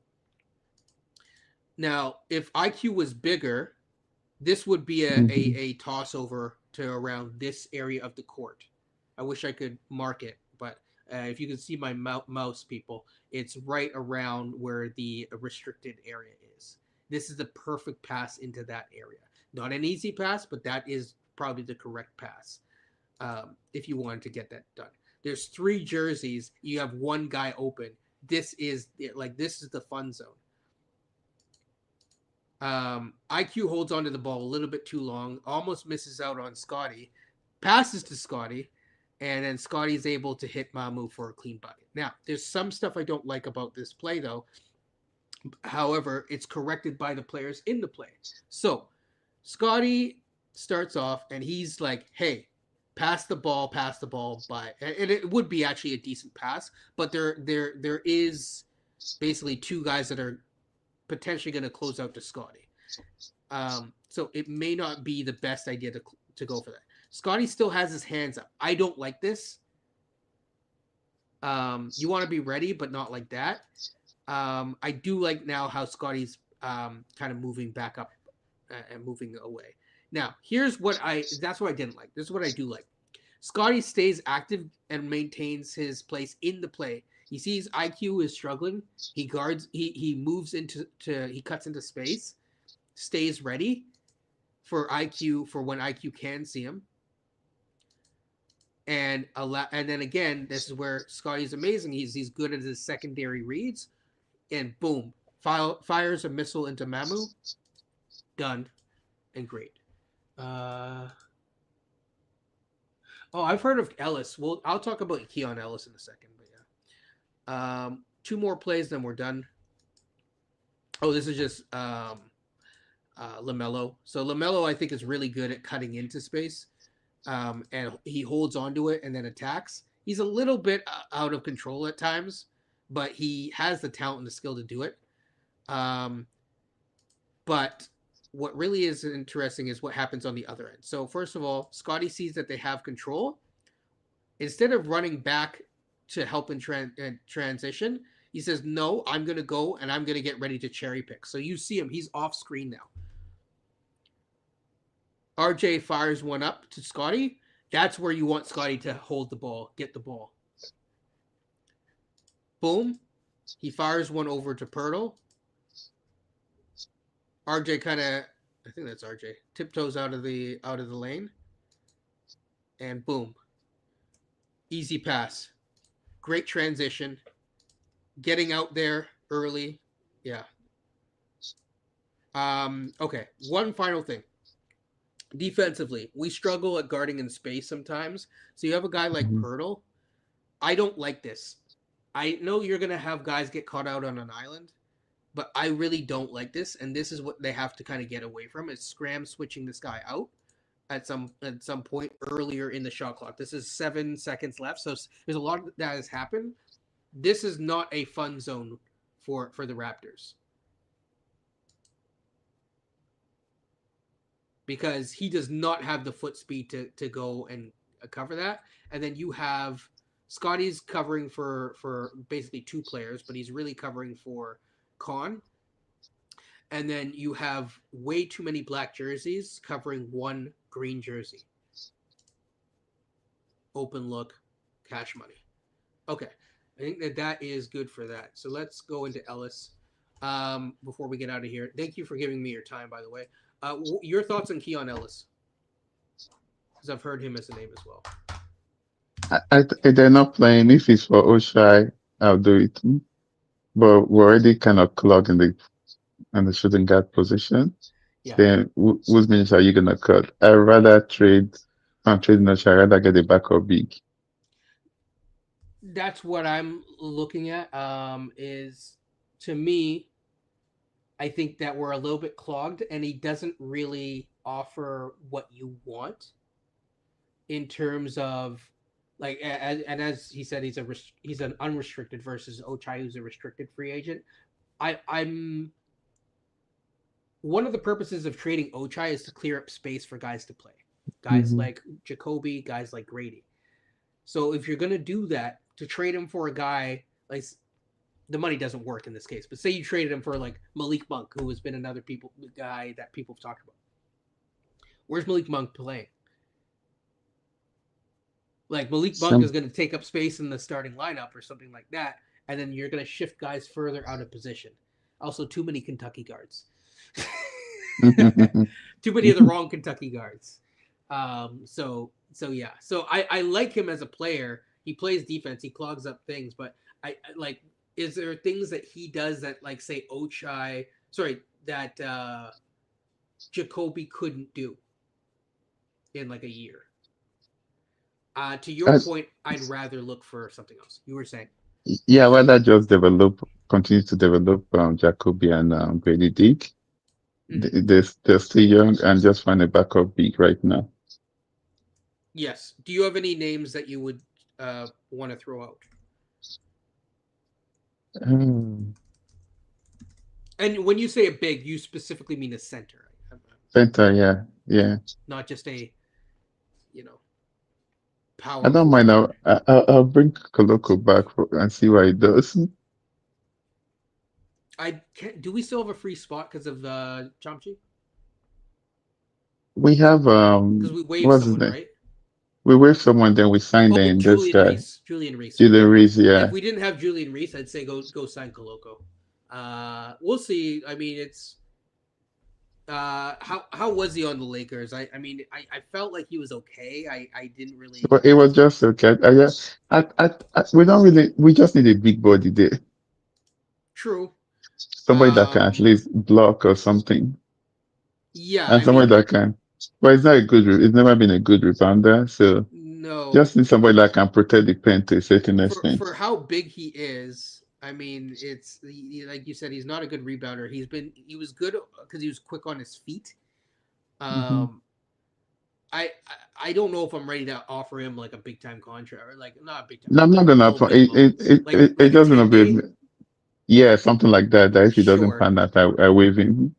Now, if IQ was bigger, this would be Hmm. a toss over to around this area of the court. I wish I could mark it, but if you can see my mouse, people, it's right around where the restricted area is. This is the perfect pass into that area. Not an easy pass, but that is probably the correct pass if you wanted to get that done. There's 3 jerseys. You have one guy open. This is the fun zone. IQ holds onto the ball a little bit too long, almost misses out on Scotty, passes to Scotty, and then Scotty's able to hit Mamu for a clean bucket. Now, there's some stuff I don't like about this play, though. However, it's corrected by the players in the play. So, Scotty starts off and he's like, hey, pass the ball by, and it would be actually a decent pass, but there is basically 2 guys that are potentially going to close out to Scotty. So it may not be the best idea to go for that. Scotty still has his hands up. I don't like this. You want to be ready, but not like that. I do like now how Scotty's kind of moving back up and moving away. Now, that's what I didn't like. This is what I do like. Scotty stays active and maintains his place in the play. He sees IQ is struggling. He guards. He moves he cuts into space, stays ready for IQ for when IQ can see him, and then again, this is where Scotty's amazing. He's good at his secondary reads, and boom, fires a missile into Mamu. Done and great. Oh, I've heard of Ellis. Well, I'll talk about Keon Ellis in a second, but yeah. Two more plays, then we're done. Oh, this is just Lamelo. So Lamelo, I think, is really good at cutting into space, and he holds onto it and then attacks. He's a little bit out of control at times, but he has the talent and the skill to do it. Um, but what really is interesting is what happens on the other end. So first of all, Scotty sees that they have control. Instead of running back to help in transition, he says, "No, I'm going to go and I'm going to get ready to cherry pick." So you see him; he's off screen now. RJ fires one up to Scotty. That's where you want Scotty to hold the ball, get the ball. Boom. He fires one over to Pirtle. RJ kind of, I think that's RJ, tiptoes out of the lane, and boom, easy pass, great transition, getting out there early, yeah. Okay, one final thing. Defensively, we struggle at guarding in space sometimes. So you have a guy like Mhm. Pirtle. I don't like this. I know you're gonna have guys get caught out on an island, but I really don't like this, and this is what they have to kind of get away from is scram switching this guy out at some point earlier in the shot clock. This is 7 seconds left, so there's a lot that has happened. This is not a fun zone for the Raptors because he does not have the foot speed to go and cover that. And then you have Scotty's covering for basically two players, but he's really covering for Khan. And then you have way too many black jerseys covering one green jersey. Open look, cash money. Okay, I think that is good for that. So let's go into Ellis before we get out of here. Thank you for giving me your time, by the way. Your thoughts on Keon Ellis? Because I've heard him as a name as well. They're not playing. If it's for Oshai, I'll do it. But we're already kind of clogged in the shooting guard position. Yeah, Then whose minutes are you gonna cut? I'd rather trade. I'm trading Oshai. I'd rather get a backup big. that's what I'm looking at. Is to me, I think that we're a little bit clogged, and he doesn't really offer what you want in terms of like and as he said he's an unrestricted versus Ochai who's a restricted free agent. I'm one of the purposes of trading Ochai is to clear up space for guys to play. Guys Hmm. like Jacoby, guys like Grady. So if you're going to do that to trade him for a guy like the money doesn't work in this case, but say you traded him for like Malik Monk who has been another guy that people have talked about. Where's Malik Monk playing? Like Malik Monk is Some. going to take up space in the starting lineup or something like that, and then you're going to shift guys further out of position. Also, too many Kentucky guards. Too many of the wrong Kentucky guards. So yeah. So I like him as a player. He plays defense. He clogs up things, but I like. Is there things that he does that like say Ochai? Sorry, that Jacoby couldn't do in like a year. To your As, point, I'd rather look for something else. You were saying, yeah, rather just continue to develop Jacoby and Grady Dick. mm-hmm. They're still young and just find a backup big right now. Yes. Do you have any names that you would want to throw out? Um, And when you say a big, you specifically mean a center, right? Center, yeah, yeah. Not just a you know I power don't mind. forward. I'll bring Koloko back and see what he does. I can't, do we still have a free spot because of Chomchi? We have Because we waived what's his someone, name? right? We wait someone, then we signed Oh, in this Julian guy, Reese. Julian Reese. Julian Okay. Reese. If Yeah. we didn't have Julian Reese, I'd say go sign Koloko. We'll see. I mean, it's how was he on the Lakers? I mean, I felt like he was okay. I didn't really. But it was just okay. Yeah, we don't really. We just need a big body there, True. somebody that can at least block or something, Yeah, and I somebody mean, that can. But it's not a good. It's never been a good rebounder. So No, Just need somebody that can protect the pen to a certain extent. for how big he is, I mean, like you said, he's not a good rebounder. He was good because he was quick on his feet. Hmm. Um, I don't know if I'm ready to offer him like a big time contract or like not a big time, No, I'm like not a gonna. low minimum, It like a doesn't 10 day. be. Yeah, something like that. That if he doesn't Sure, pan that, I waive him.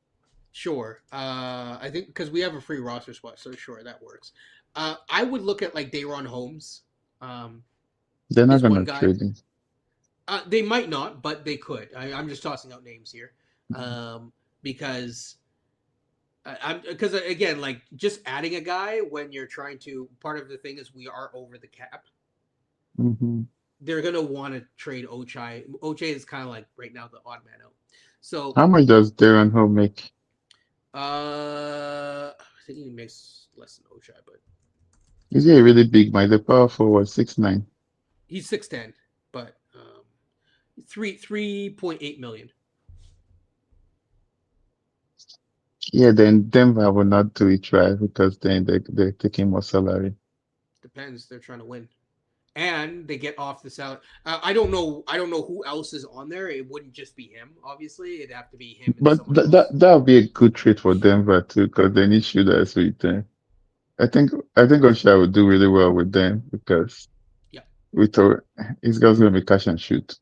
sure. I think because we have a free roster spot, so sure that works. I would look at like Dayron Holmes. Um, They're not is one gonna guy. trade him. They might not, but they could. I'm just tossing out names here, because I'm because again, like just adding a guy when you're trying to. Part of the thing is we are over the cap. Hmm. They're gonna want to trade Ochai. Ochai is kind of like right now the odd man out. So How much does Darren Hall make? I think he makes less than Ochai, but Is he a really big man? The power forward 6'9". he's 6'10", but 3.8 million. Yeah, then Denver will not do it right because then they're taking more salary. Depends. They're trying to win. And they get off the salary. I don't know. I don't know who else is on there. It wouldn't just be him. Obviously, it'd have to be him and But someone else. that would be a good trade for Denver too because they need shooters with them. I think Osha would do really well with them because Yep. with he's just gonna be catch and shoot.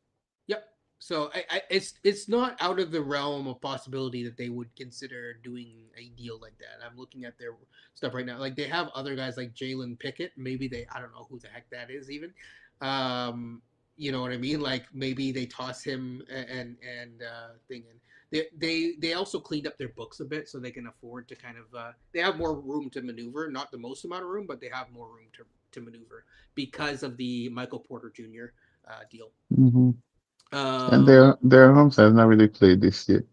Yep. So it's not out of the realm of possibility that they would consider doing a deal like that. I'm looking at their stuff right now. Like they have other guys like Jalen Pickett. Maybe I don't know who the heck that is even. Um, you know what I mean? Like maybe they toss him and thing in. They also cleaned up their books a bit so they can afford to kind of they have more room to maneuver. Not the most amount of room, but they have more room to maneuver because of the Michael Porter Jr. Deal. Hmm. And Um, their homes has not really played this year.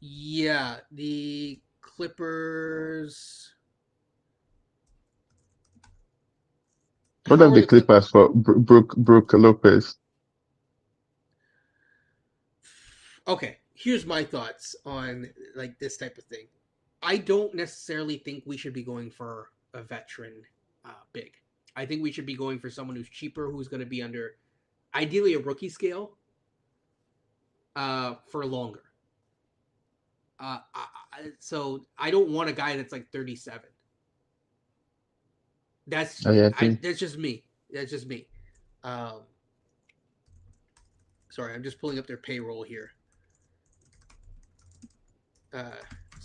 yeah, the Clippers. What How are are the the Clip? Clippers for Brooke Lopez? Okay, here's my thoughts on like this type of thing. I don't necessarily think we should be going for a veteran big. I think we should be going for someone who's cheaper, who's going to be under, ideally, a rookie scale for longer. So I don't want a guy that's like 37. I agree. That's just me. That's just me. Um, Sorry, I'm just pulling up their payroll here. uh,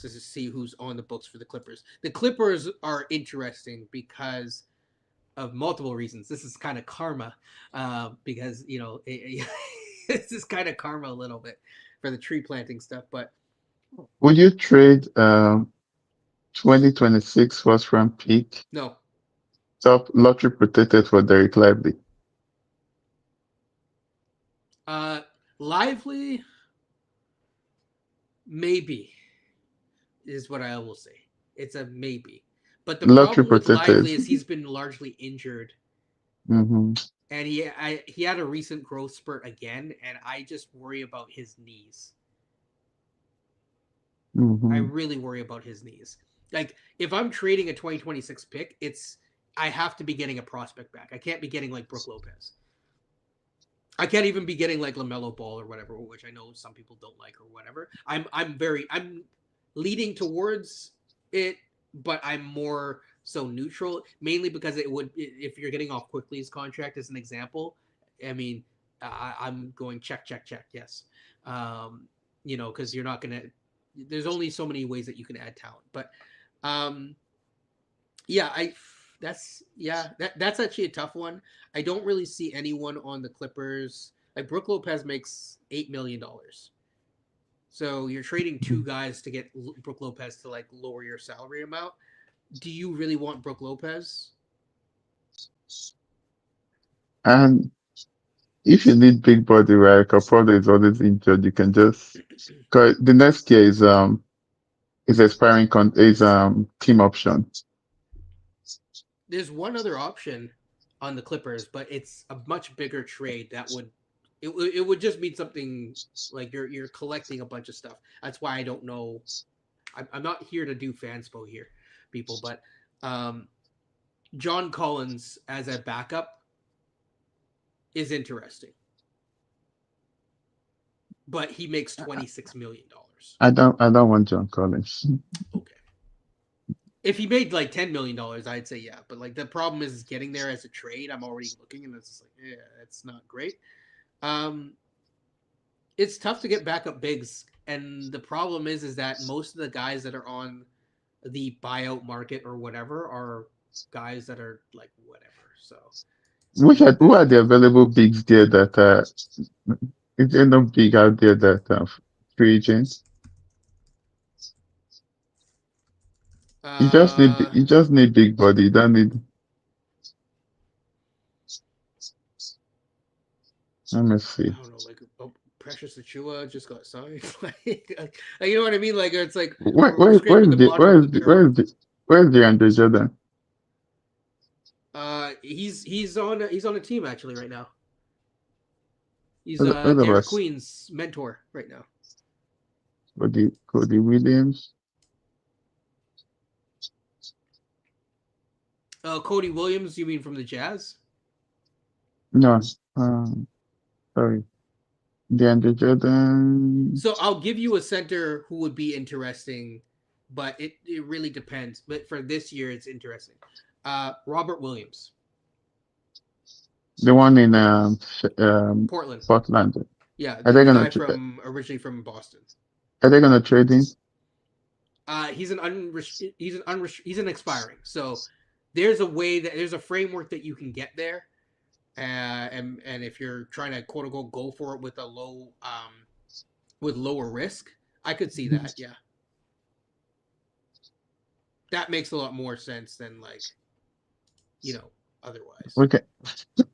to see who's on the books for the Clippers. The Clippers are interesting because of multiple reasons. This is kind of karma, because this is kind of karma a little bit for the tree planting stuff. But Would you trade 2026 first round pick no, top lottery protected for Derek Lively? uh, Lively maybe is what I will say. It's a maybe. But the Lottery problem with protected. Lively is he's been largely injured, Hmm. and he had a recent growth spurt again, and I just worry about his knees. I Hmm. really worry about his knees. Like if I'm trading a 2026 pick, I have to be getting a prospect back. I can't be getting like Brooke Lopez. I can't even be getting like LaMelo Ball or whatever, which I know some people don't like or whatever. I'm leading towards it, but I'm more so neutral, mainly because it would, if you're getting off Quickly's contract as an example. I mean, I'm going check check check, yes. um because you're not gonna, there's only so many ways that you can add talent. But um yeah, that's actually a tough one. I don't really see anyone on the Clippers. Like Brooke Lopez makes $8 million, so you're trading two guys to get Brooke Lopez to like lower your salary amount. Do you really want Brooke Lopez? And if you need big body, right, Capote is always injured. You can just, cause the next year is expiring is team option. There's one other option on the Clippers, but it's a much bigger trade that would, it would just mean something like you're collecting a bunch of stuff. That's why I don't know. I'm not here to do fanspo here, people, but um, John Collins as a backup is interesting, but he makes $26 million. I don't want John Collins. Okay. If he made like $10 million, I'd say yeah. But like the problem is getting there as a trade. I'm already looking, and it's just like, yeah, it's not great. Um, it's tough to get backup bigs, and the problem is that most of the guys that are on the buyout market or whatever are guys that are like whatever. So Who are the available bigs there that is there no big out there that free agents? uh, You just need big body. You don't need. Let me see. I don't know, like Precious Achua just got signed. Like, you know what I mean? Like it's like we're scraping the bottom of the barrel. Where's the Andre Jordan? He's on a team actually right now. He's What Derek about Queen's mentor right now. Cody Williams? Cody Williams, you mean from the Jazz? No, sorry, DeAndre Jordan. So I'll give you a center who would be interesting, but it really depends. But for this year, it's interesting. Robert Williams, The one in Portland. Portland. Yeah, Are the they gonna guy from originally from Boston. are they gonna trade him? He's an expiring. So there's a framework that you can get there, and if you're trying to quote unquote go for it with a with lower risk, I could see that. Yeah, that makes a lot more sense than like, otherwise. Okay,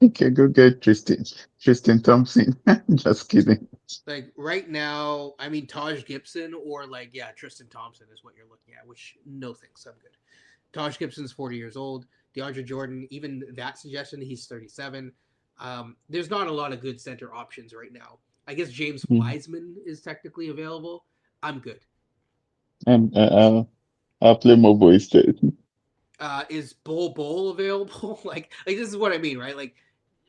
okay, go get Tristan Thompson. Just kidding. Like right now, I mean Taj Gibson or like Tristan Thompson is what you're looking at. Which no thanks, I'm good. Taj Gibson's 40 years old. DeAndre Jordan, even that suggestion, he's 37. There's not a lot of good center options right now. I guess James Wiseman is technically available. I'm good. And I'll play Mobo instead. Is Bol available? like this is what I mean, right? Like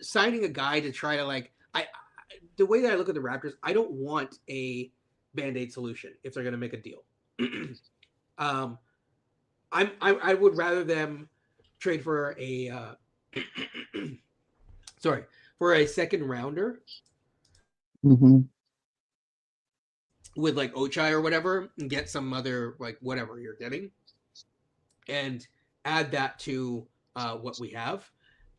signing a guy to try to the way that I look at the Raptors, I don't want a band-aid solution if they're going to make a deal. I would rather them trade for a for a second rounder with like Ochai or whatever, and get some other like whatever you're getting, and add that to what we have,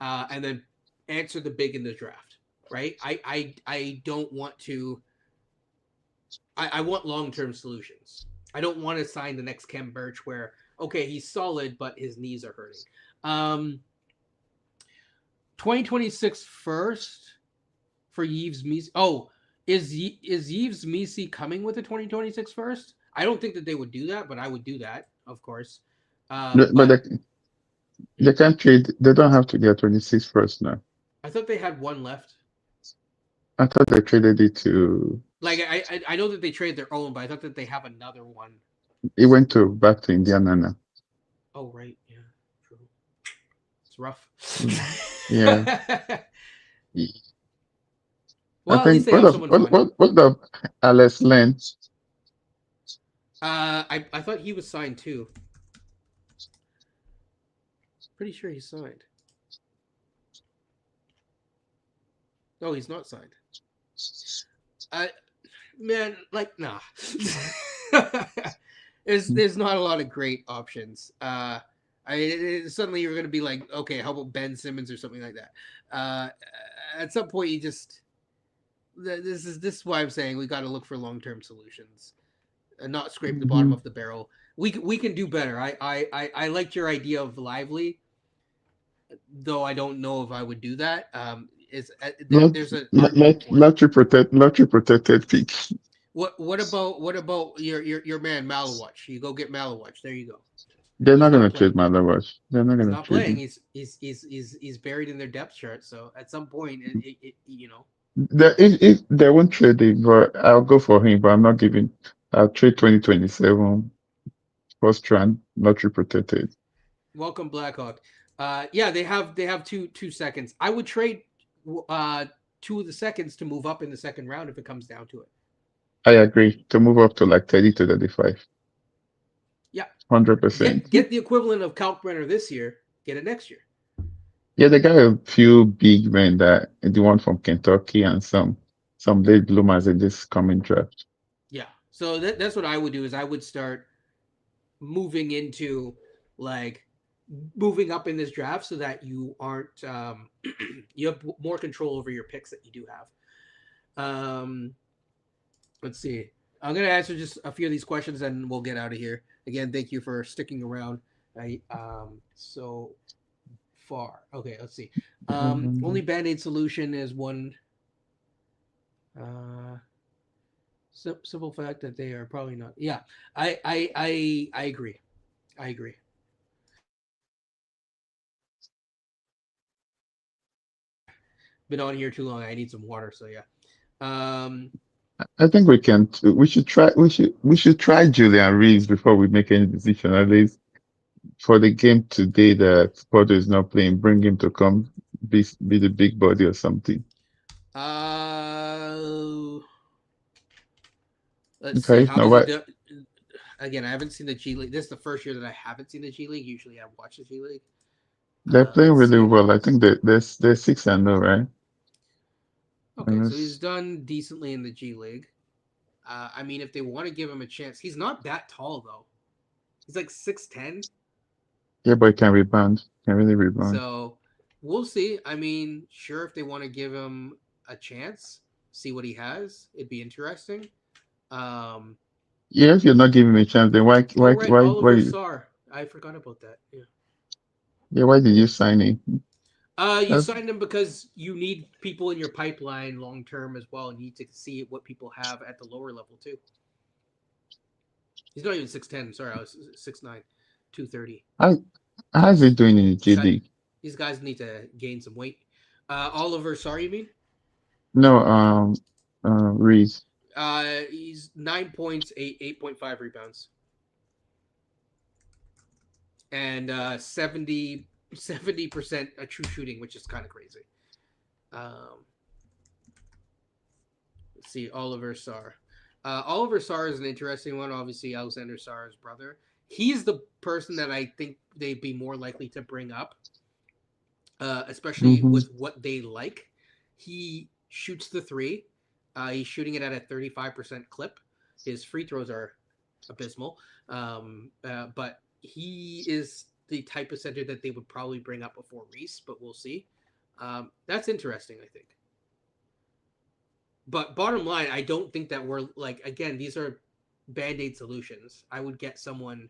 and then answer the big in the draft. Right? I don't want to. I want long-term solutions. I don't want to sign the next Khem Birch where okay, he's solid, but his knees are hurting. 2026 first for Yves Missi. Oh, is Yves Missi coming with a 2026 first? I don't think that they would do that, but I would do that, of course. But they can't trade. They don't have to get 26 first now. I thought they had one left. I thought they traded it to. Like I know that they traded their own, but I thought that they have another one. It went back to Indiana now. Oh right, yeah, true. It's rough. Yeah. Well, I think what the Alex Len? I thought he was signed too. Pretty sure he's signed. No, he's not signed. Man, like nah. There's not a lot of great options. Suddenly you're gonna be like, okay, how about Ben Simmons or something like that? At some point, you just this is why I'm saying we got to look for long-term solutions and not scrape the bottom of the barrel. We can do better. I liked your idea of Lively, though I don't know if I would do that. There's a lottery protected pick. What about your man Malawach? You go get Malawach. There you go. They're not going to trade Malawach. They're not going to trade playing. He's buried in their depth chart. So at some point, if they won't trade him, but I'll go for him. But I'm not giving. I'll trade 2027 first round lottery protected. Welcome Blackhawk. Yeah, they have 2 seconds. I would trade uh 2 of the seconds to move up in the second round if it comes down to it. I agree. To move up to like 30 to 35. Yeah, 100%. get the equivalent of Kalkbrenner this year. Get it next year. Yeah, they got a few big men that the one from Kentucky and some late bloomers in this coming draft. Yeah, so that's what I would do. Is I would start moving into like moving up in this draft so that you aren't you have more control over your picks that you do have. Let's see. I'm gonna answer just a few of these questions and we'll get out of here. Again, thank you for sticking around. I so far. Okay, let's see. Only Mhm. band aid solution is one uh simple fact that they are probably not. Yeah, I agree. I agree. Been on here too long. I need some water. So yeah. Um, I think we should try Julian Reeves before we make any decision. At least for the game today that Porto is not playing, bring him to come be the big body or something. uh, let's see. Okay, How now does it what do? Again, I haven't seen the G League. This is the first year that I haven't seen the G League. Usually, I watch the G League. they're playing Let's really see. well. I think they're 6-0, right? Okay, And so he's it's, done decently in the G League. I mean, if they want to give him a chance, he's not that tall though. He's like 6'10". yeah, but he can rebound. Can really rebound. So we'll see. I mean, sure, if they want to give him a chance, see what he has, it'd be interesting. Um, Yeah, if you're not giving him a chance, then why oh why right, why Oliver why Sarr. I forgot about that. Yeah. yeah, why did you sign him? You That's signed him because you need people in your pipeline long term as well. And you need to see what people have at the lower level too. He's not even 6'10". Sorry, I was 6'9", 230. how how's he doing in the These G guys, League? these guys need to gain some weight. Oliver, sorry, you mean? No, Reese. He's 9 points, 8.5 rebounds, and 70% a true shooting, which is kind of crazy. Um, let's see, Oliver Sarr. Oliver Sarr is an interesting one. Obviously, Alexander Sarr's brother. He's the person that I think they'd be more likely to bring up, especially Mm-hmm. with what they like. He shoots the three. He's shooting it at a 35% clip. His free throws are abysmal, but he is the type of center that they would probably bring up before Reese, but we'll see. That's interesting, I think. But bottom line, I don't think that we're like again. These are band aid solutions. I would get someone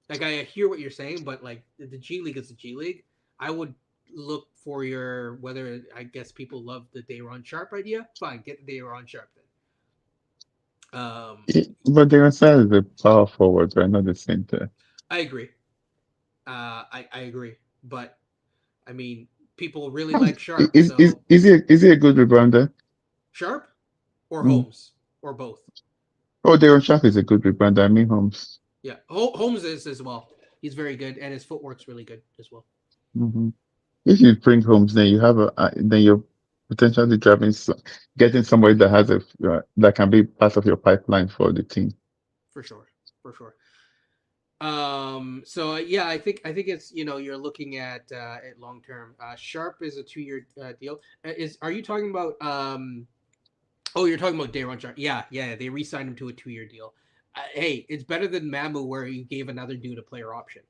like I hear what you're saying, but like the G League is the G League. I would look for your whether I guess people love the Dayron Sharp idea. Fine, get the Dayron Sharp then. But they are signed as a power forward, right? Not the center. I agree. I agree, but I mean people really How's- like Sharp, Is is so is he is he a good rebounder? Sharp or Mm. Holmes or both. Oh, Deron Sharp is a good rebounder. I mean Holmes. Yeah, Holmes is as well. He's very good, and his footwork's really good as well. Hmm. If you bring Holmes, then you have then you're potentially getting somebody that has that can be part of your pipeline for the team. For sure, for sure. So yeah, I think it's you're looking at long term. Sharp is a 2 year deal. Is are you talking about Oh, you're talking about Dayron Sharp. Yeah, yeah, they re-signed him to a 2 year deal. Hey, it's better than Mamu where you gave another dude a player option.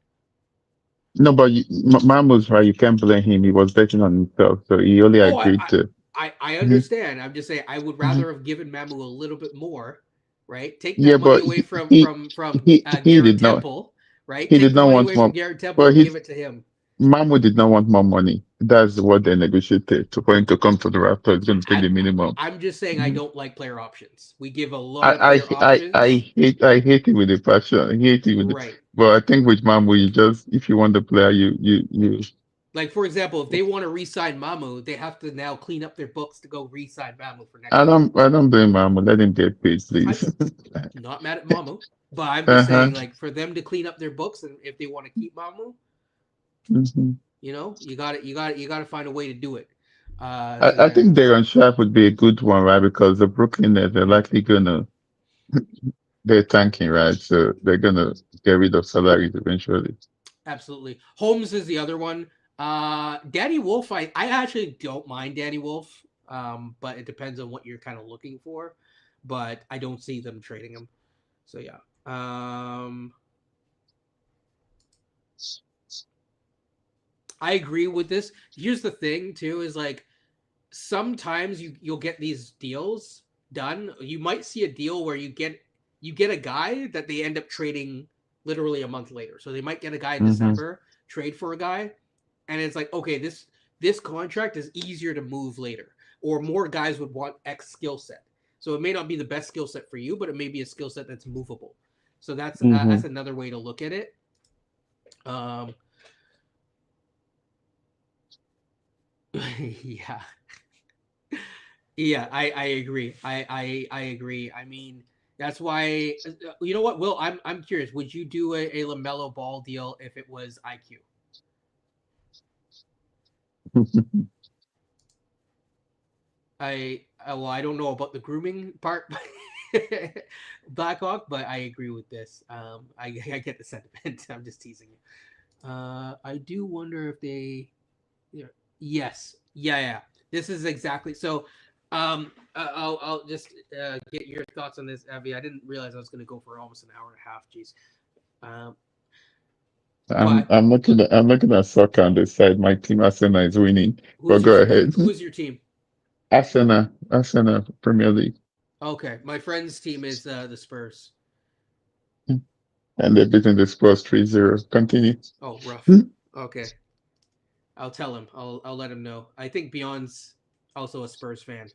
No, but Mahmoud's right. You can't blame him. He was betting on himself, so he only Oh, agreed to. I Mhm. understand. I'm just saying I would Mhm. rather have given Mamu a little bit more, right? Take Yeah, that money but away he from he Garrett did not Temple, right? he did Take the not money want away from more. Garrett Temple But and give his it to him. Mahmoud did not want more money. That's what they negotiated for him to come to the Raptors. He's going to take I the minimum. I'm just saying I Mhm. don't like player options. We give a lot of player I options, hate it with a passion. I hate it with, right? but I think with Mahmoud, you just if you want the player, you. Like for example, if they want to re-sign Mamu, they have to now clean up their books to go re-sign Mamu for next year. I don't blame Mahmoud. Let him get paid, I'm please. not mad at Mamu, but I'm just Uh-huh. saying like for them to clean up their books and if they want to keep Mamu, Mhm. You know, you got to find a way to do it. I, So I yeah, think Darren Sharp would be a good one, right? Because the Brooklyn Nets are likely gonna they're tanking, right? So they're gonna get rid of salaries eventually. absolutely. Holmes is the other one. Danny Wolf, I actually don't mind Danny Wolf, but it depends on what you're kind of looking for. But I don't see them trading him. So yeah. I agree with this. Here's the thing too is like sometimes you'll get these deals done. You might see a deal where you get a guy that they end up trading literally a month later. So they might get a guy in Hmm. December, trade for a guy, and it's like, okay, this contract is easier to move later, or more guys would want X skill set. So it may not be the best skill set for you, but it may be a skill set that's movable. So Hmm. that's another way to look at it. Um, yeah, yeah, I agree. I agree. I mean, that's why you know what, Will, I'm curious. Would you do a Lamelo Ball deal if it was IQ? Well, I don't know about the grooming part, Blackhawk, but I agree with this. I get the sentiment. I'm just teasing you. I do wonder if they, yeah, yes, yeah, yeah. This is exactly so. I'll just get your thoughts on this, Abby. I didn't realize I was going to go for almost an hour and a half. Jeez. Um, I'm but I'm looking at soccer on this side. My team Arsenal is winning. But who's your go ahead. who is your team? Arsenal Premier League. Okay, my friend's team is the Spurs. And they're beating the Spurs 3-0. Continue. Oh, rough. Okay, I'll tell him. I'll let him know. I think Beyond's also a Spurs fan.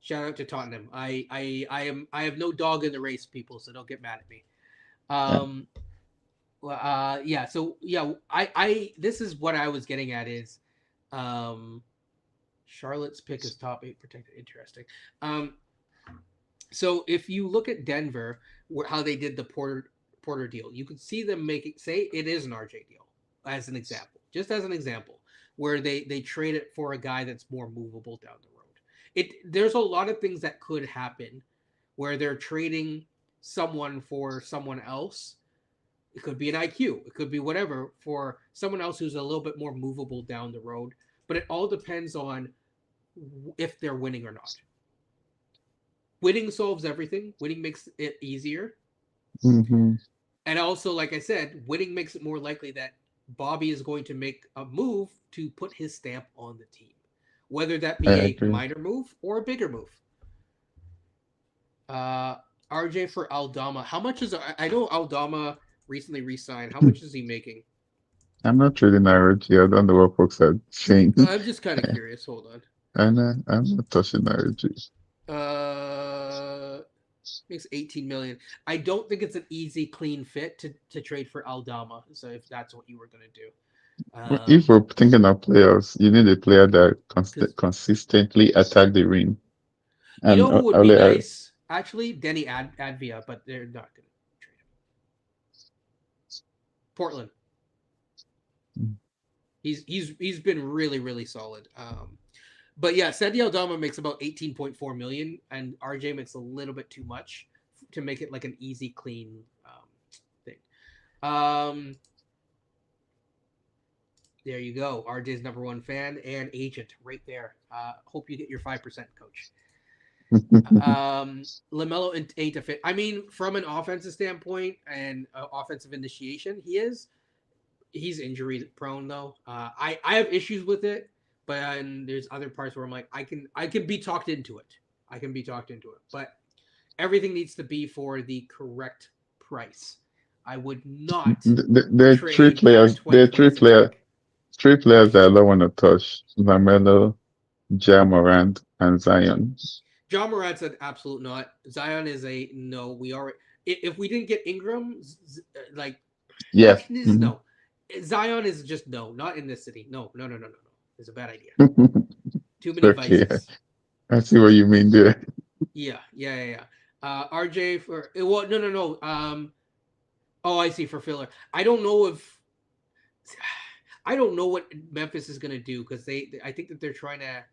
Shout out to Tottenham. I have no dog in the race, people. So don't get mad at me. Yeah. Um, yeah. So yeah, I this is what I was getting at is, um, Charlotte's pick is top eight protected. Interesting. Um, so if you look at Denver, how they did the Porter deal, you could see them making say it is an RJ deal as an example, just as an example, where they trade it for a guy that's more movable down the road. There's a lot of things that could happen where they're trading someone for someone else. It could be an IQ, it could be whatever for someone else who's a little bit more movable down the road. But it all depends on if they're winning or not. Winning solves everything. Winning makes it easier. Hmm. And also, like I said, winning makes it more likely that Bobby is going to make a move to put his stamp on the team, whether that I be a agree. minor move or a bigger move. Uh, RJ for Aldama. How much is I know Aldama recently re-signed. How much is he making? I'm not trading ROG. I don't know what folks are saying. I'm just kind of curious. Hold on. I'm not touching ROG. Uh, makes 18 million. I don't think it's an easy, clean fit to trade for Aldama. So if that's what you were gonna do, If we're thinking of playoffs, you need a player that because consistently attack the ring. you And know who would be only nice, actually, Denny Advia, but they're not gonna trade him. Portland. He's been really solid. But yeah, Sandy Aldama makes about 18.4 million, and RJ makes a little bit too much to make it like an easy, clean thing. Um, there you go. RJ's number one fan and agent right there. Hope you get your 5%, coach. Lamelo ain't a fit. I mean, from an offensive standpoint and offensive initiation, he's injury prone though. I have issues with it, but there's other parts where I'm like I can be talked into it. I can be talked into it, but everything needs to be for the correct price. I would not there are three trade back a players. There are 2026 pick. three players that I don't want to touch: Lamelo, Ja Morant, and Zion. John Morant said absolute not. Zion is a no. We are if we didn't get Ingram, like Yeah. actually this is Mhm. no. Zion is just no, not in this city. No. It's a bad idea. Too many Okay, vices. I see what you mean there. Yeah. RJ for well, no. Oh, I see for filler. I don't know if I don't know what Memphis is going to do because I think that they're trying to.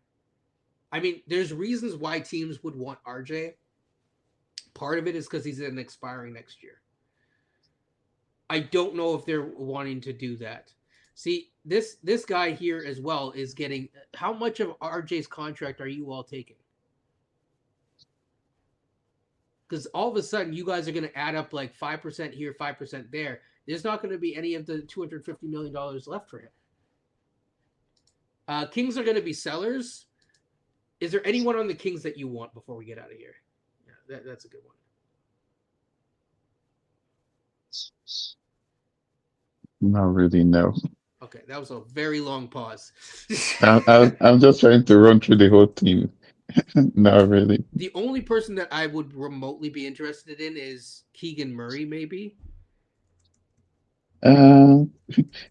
I mean, there's reasons why teams would want RJ. Part of it is because he's an expiring next year. I don't know if they're wanting to do that. See, this guy here as well is getting. How much of RJ's contract are you all taking? Because all of a sudden you guys are going to add up like 5% here, 5% there. There's not going to be any of the $250 million left for him. Kings are going to be sellers. Is there anyone on the Kings that you want before we get out of here? Yeah, that's a good one. Not really, no. Okay, that was a very long pause. I'm just trying to run through the whole team. Not really. The only person that I would remotely be interested in is Keegan Murray, maybe. Uh,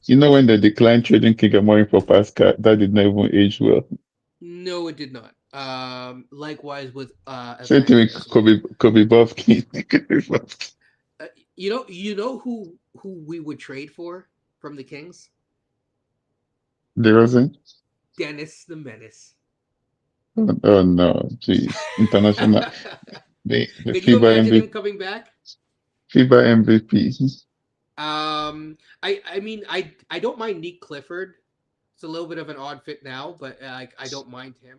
when they declined trading Kigamori for Pascal, that did not even age well. No, it did not. Likewise with Same thing with Evander as well. Kobe Bufkin. Uh, you know who we would trade for from the Kings? There wasn't. Dennis the Menace. Oh no, jeez. International, the Can you FIBA imagine him MVP, coming back? FIBA MVP. I mean I don't mind Nick Clifford. It's a little bit of an odd fit now, but I don't mind him.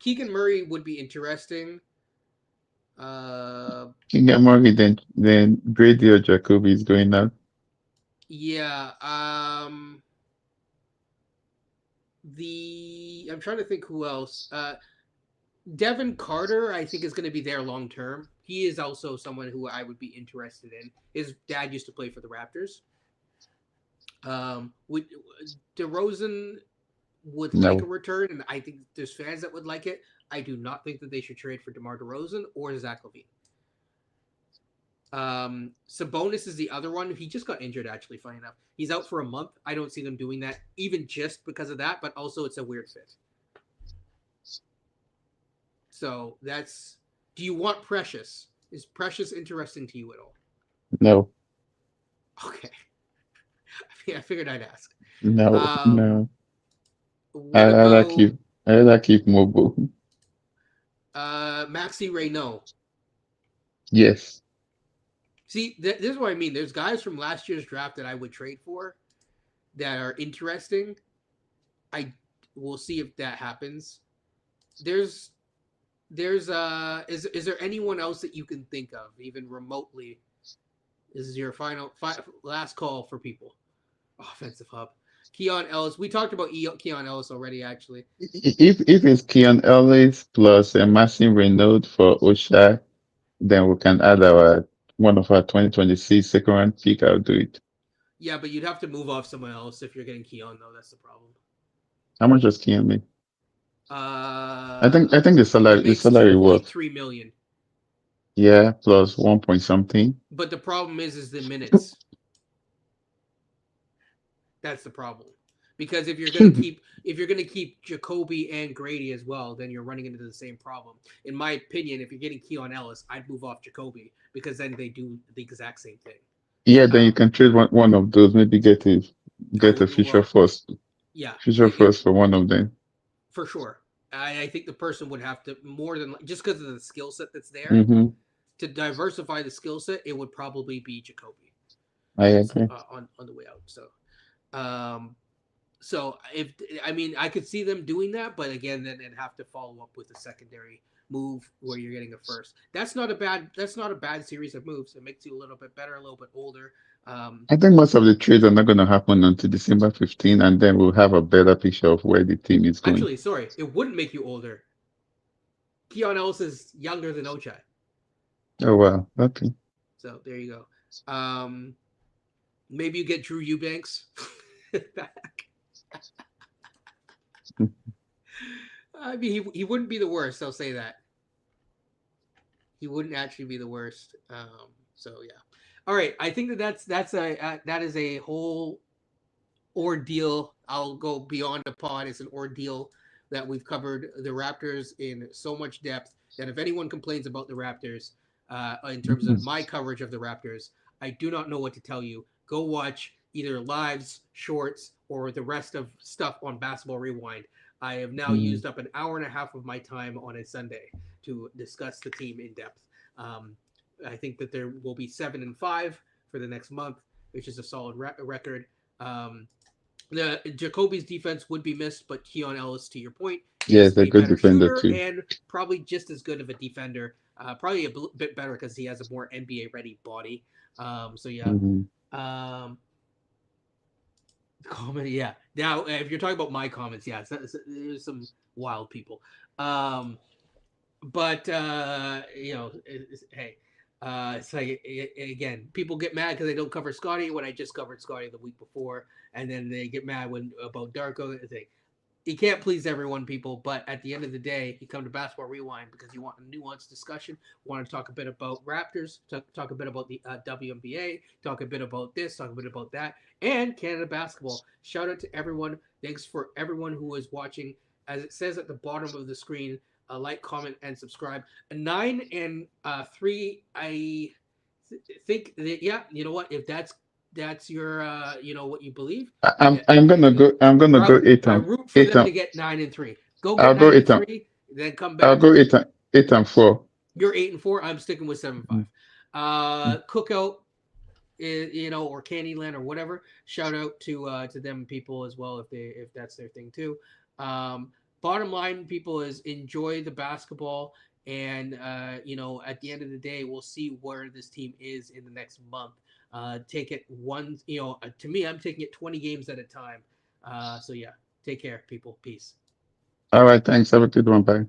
Keegan Murray would be interesting. Uh, Kigamori, then Grady or Jacoby is going out. yeah. The I'm trying to think who else. Devin Carter, I think, is going to be there long term. He is also someone who I would be interested in. His dad used to play for the Raptors. Would DeRozan would like a No, return, and I think there's fans that would like it. I do not think that they should trade for DeMar DeRozan or Zach LaVine. Sabonis is the other one. He just got injured, actually, funny enough. He's out for a month. I don't see them doing that, even just because of that, but also it's a weird fit. So that's. Do you want Precious? Is Precious interesting to you at all? no, Okay. I figured I'd ask. no, Um, no. what I like about keep I like keep mobile. Maxi Reynaud? Yes. See, this is what I mean. There's guys from last year's draft that I would trade for that are interesting. I will see if that happens. There's is there anyone else that you can think of even remotely? This is your last call for people. Offensive hub. Keon Ellis. We talked about Keon Ellis already, actually. If it's Keon Ellis plus a Marcin Renaud for Osha, then we can add our one of our 2026 second round pick. I'll do it. Yeah, but you'd have to move off someone else if you're getting Keon, though. That's the problem. How much does Keon make? I think He the makes salary was 2.3 million. yeah plus 1 point something. But the problem is the minutes. That's the problem. Because if you're gonna keep Jacoby and Grady as well, then you're running into the same problem. In my opinion, if you're getting Keon Ellis, I'd move off Jacoby because then they do the exact same thing. Yeah, then you Um, can trade one of those. Maybe I get a would move off. Yeah, future first for one of them. for sure. I think the person would have to more than just because of the skill set that's there Mm-hmm. to diversify the skill set. It would probably be Jacoby I agree. on the way out. Um, so if I mean I could see them doing that, but again, then they'd have to follow up with a secondary move where you're getting a first. That's not a bad series of moves. It makes you a little bit better, a little bit older. Um, I think most of the trades are not going to happen until December 15, and then we'll have a better picture of where the team is going. Actually, sorry, it wouldn't make you older. Keon Ellis is younger than Ochai, Oh wow, okay. so there you go. Maybe you get Drew Eubanks back. I mean, he wouldn't be the worst. I'll say that. He wouldn't actually be the worst. So yeah. All right. I think that is a whole ordeal. I'll go beyond the pod. It's an ordeal that we've covered the Raptors in so much depth that if anyone complains about the Raptors, in terms of my coverage of the Raptors, I do not know what to tell you. Go watch either lives, shorts, or the rest of stuff on Basketball Rewind. I have now Mm. used up an hour and a half of my time on a Sunday to discuss the team in depth. Um, I think that there will be 7-5 for the next month, which is a solid record. The Jacoby's defense would be missed, but Keon Ellis, to your point, is Yes, a a good better defender shooter too. and probably just as good of a defender. Probably a bit better because he has a more NBA ready body. So yeah. Hmm. Um, Comedy, yeah. Now, if you're talking about my comments, yeah, there's some wild people. Um, but hey, it's like again, people get mad because they don't cover Scotty when I just covered Scotty the week before, and then they get mad when about Darko. You can't please everyone, people, but at the end of the day, you come to Basketball Rewind because you want a nuanced discussion, want to talk a bit about Raptors, talk a bit about the WNBA, talk a bit about this, talk a bit about that, and Canada basketball. Shout out to everyone. Thanks for everyone who is watching. As it says at the bottom of the screen, like, comment, and subscribe. A 9-3, I think that, yeah, you know what? If that's your what you believe, I'm yeah, I'm gonna good. go. I'm gonna go I root for eight them and to get 9-3. Go I'll get go nine eight and and three, then come I'll back. go 8-4. You're 8-4. I'm sticking with 7-5. Mhm. Cookout, or Candyland or whatever. Shout out to them people as well if that's their thing too. Bottom line, people, is enjoy the basketball, and at the end of the day, we'll see where this team is in the next month. Take it one, to me, I'm taking it 20 games at a time. So yeah, take care, people. Peace. All right, thanks. Have a good one. Bye.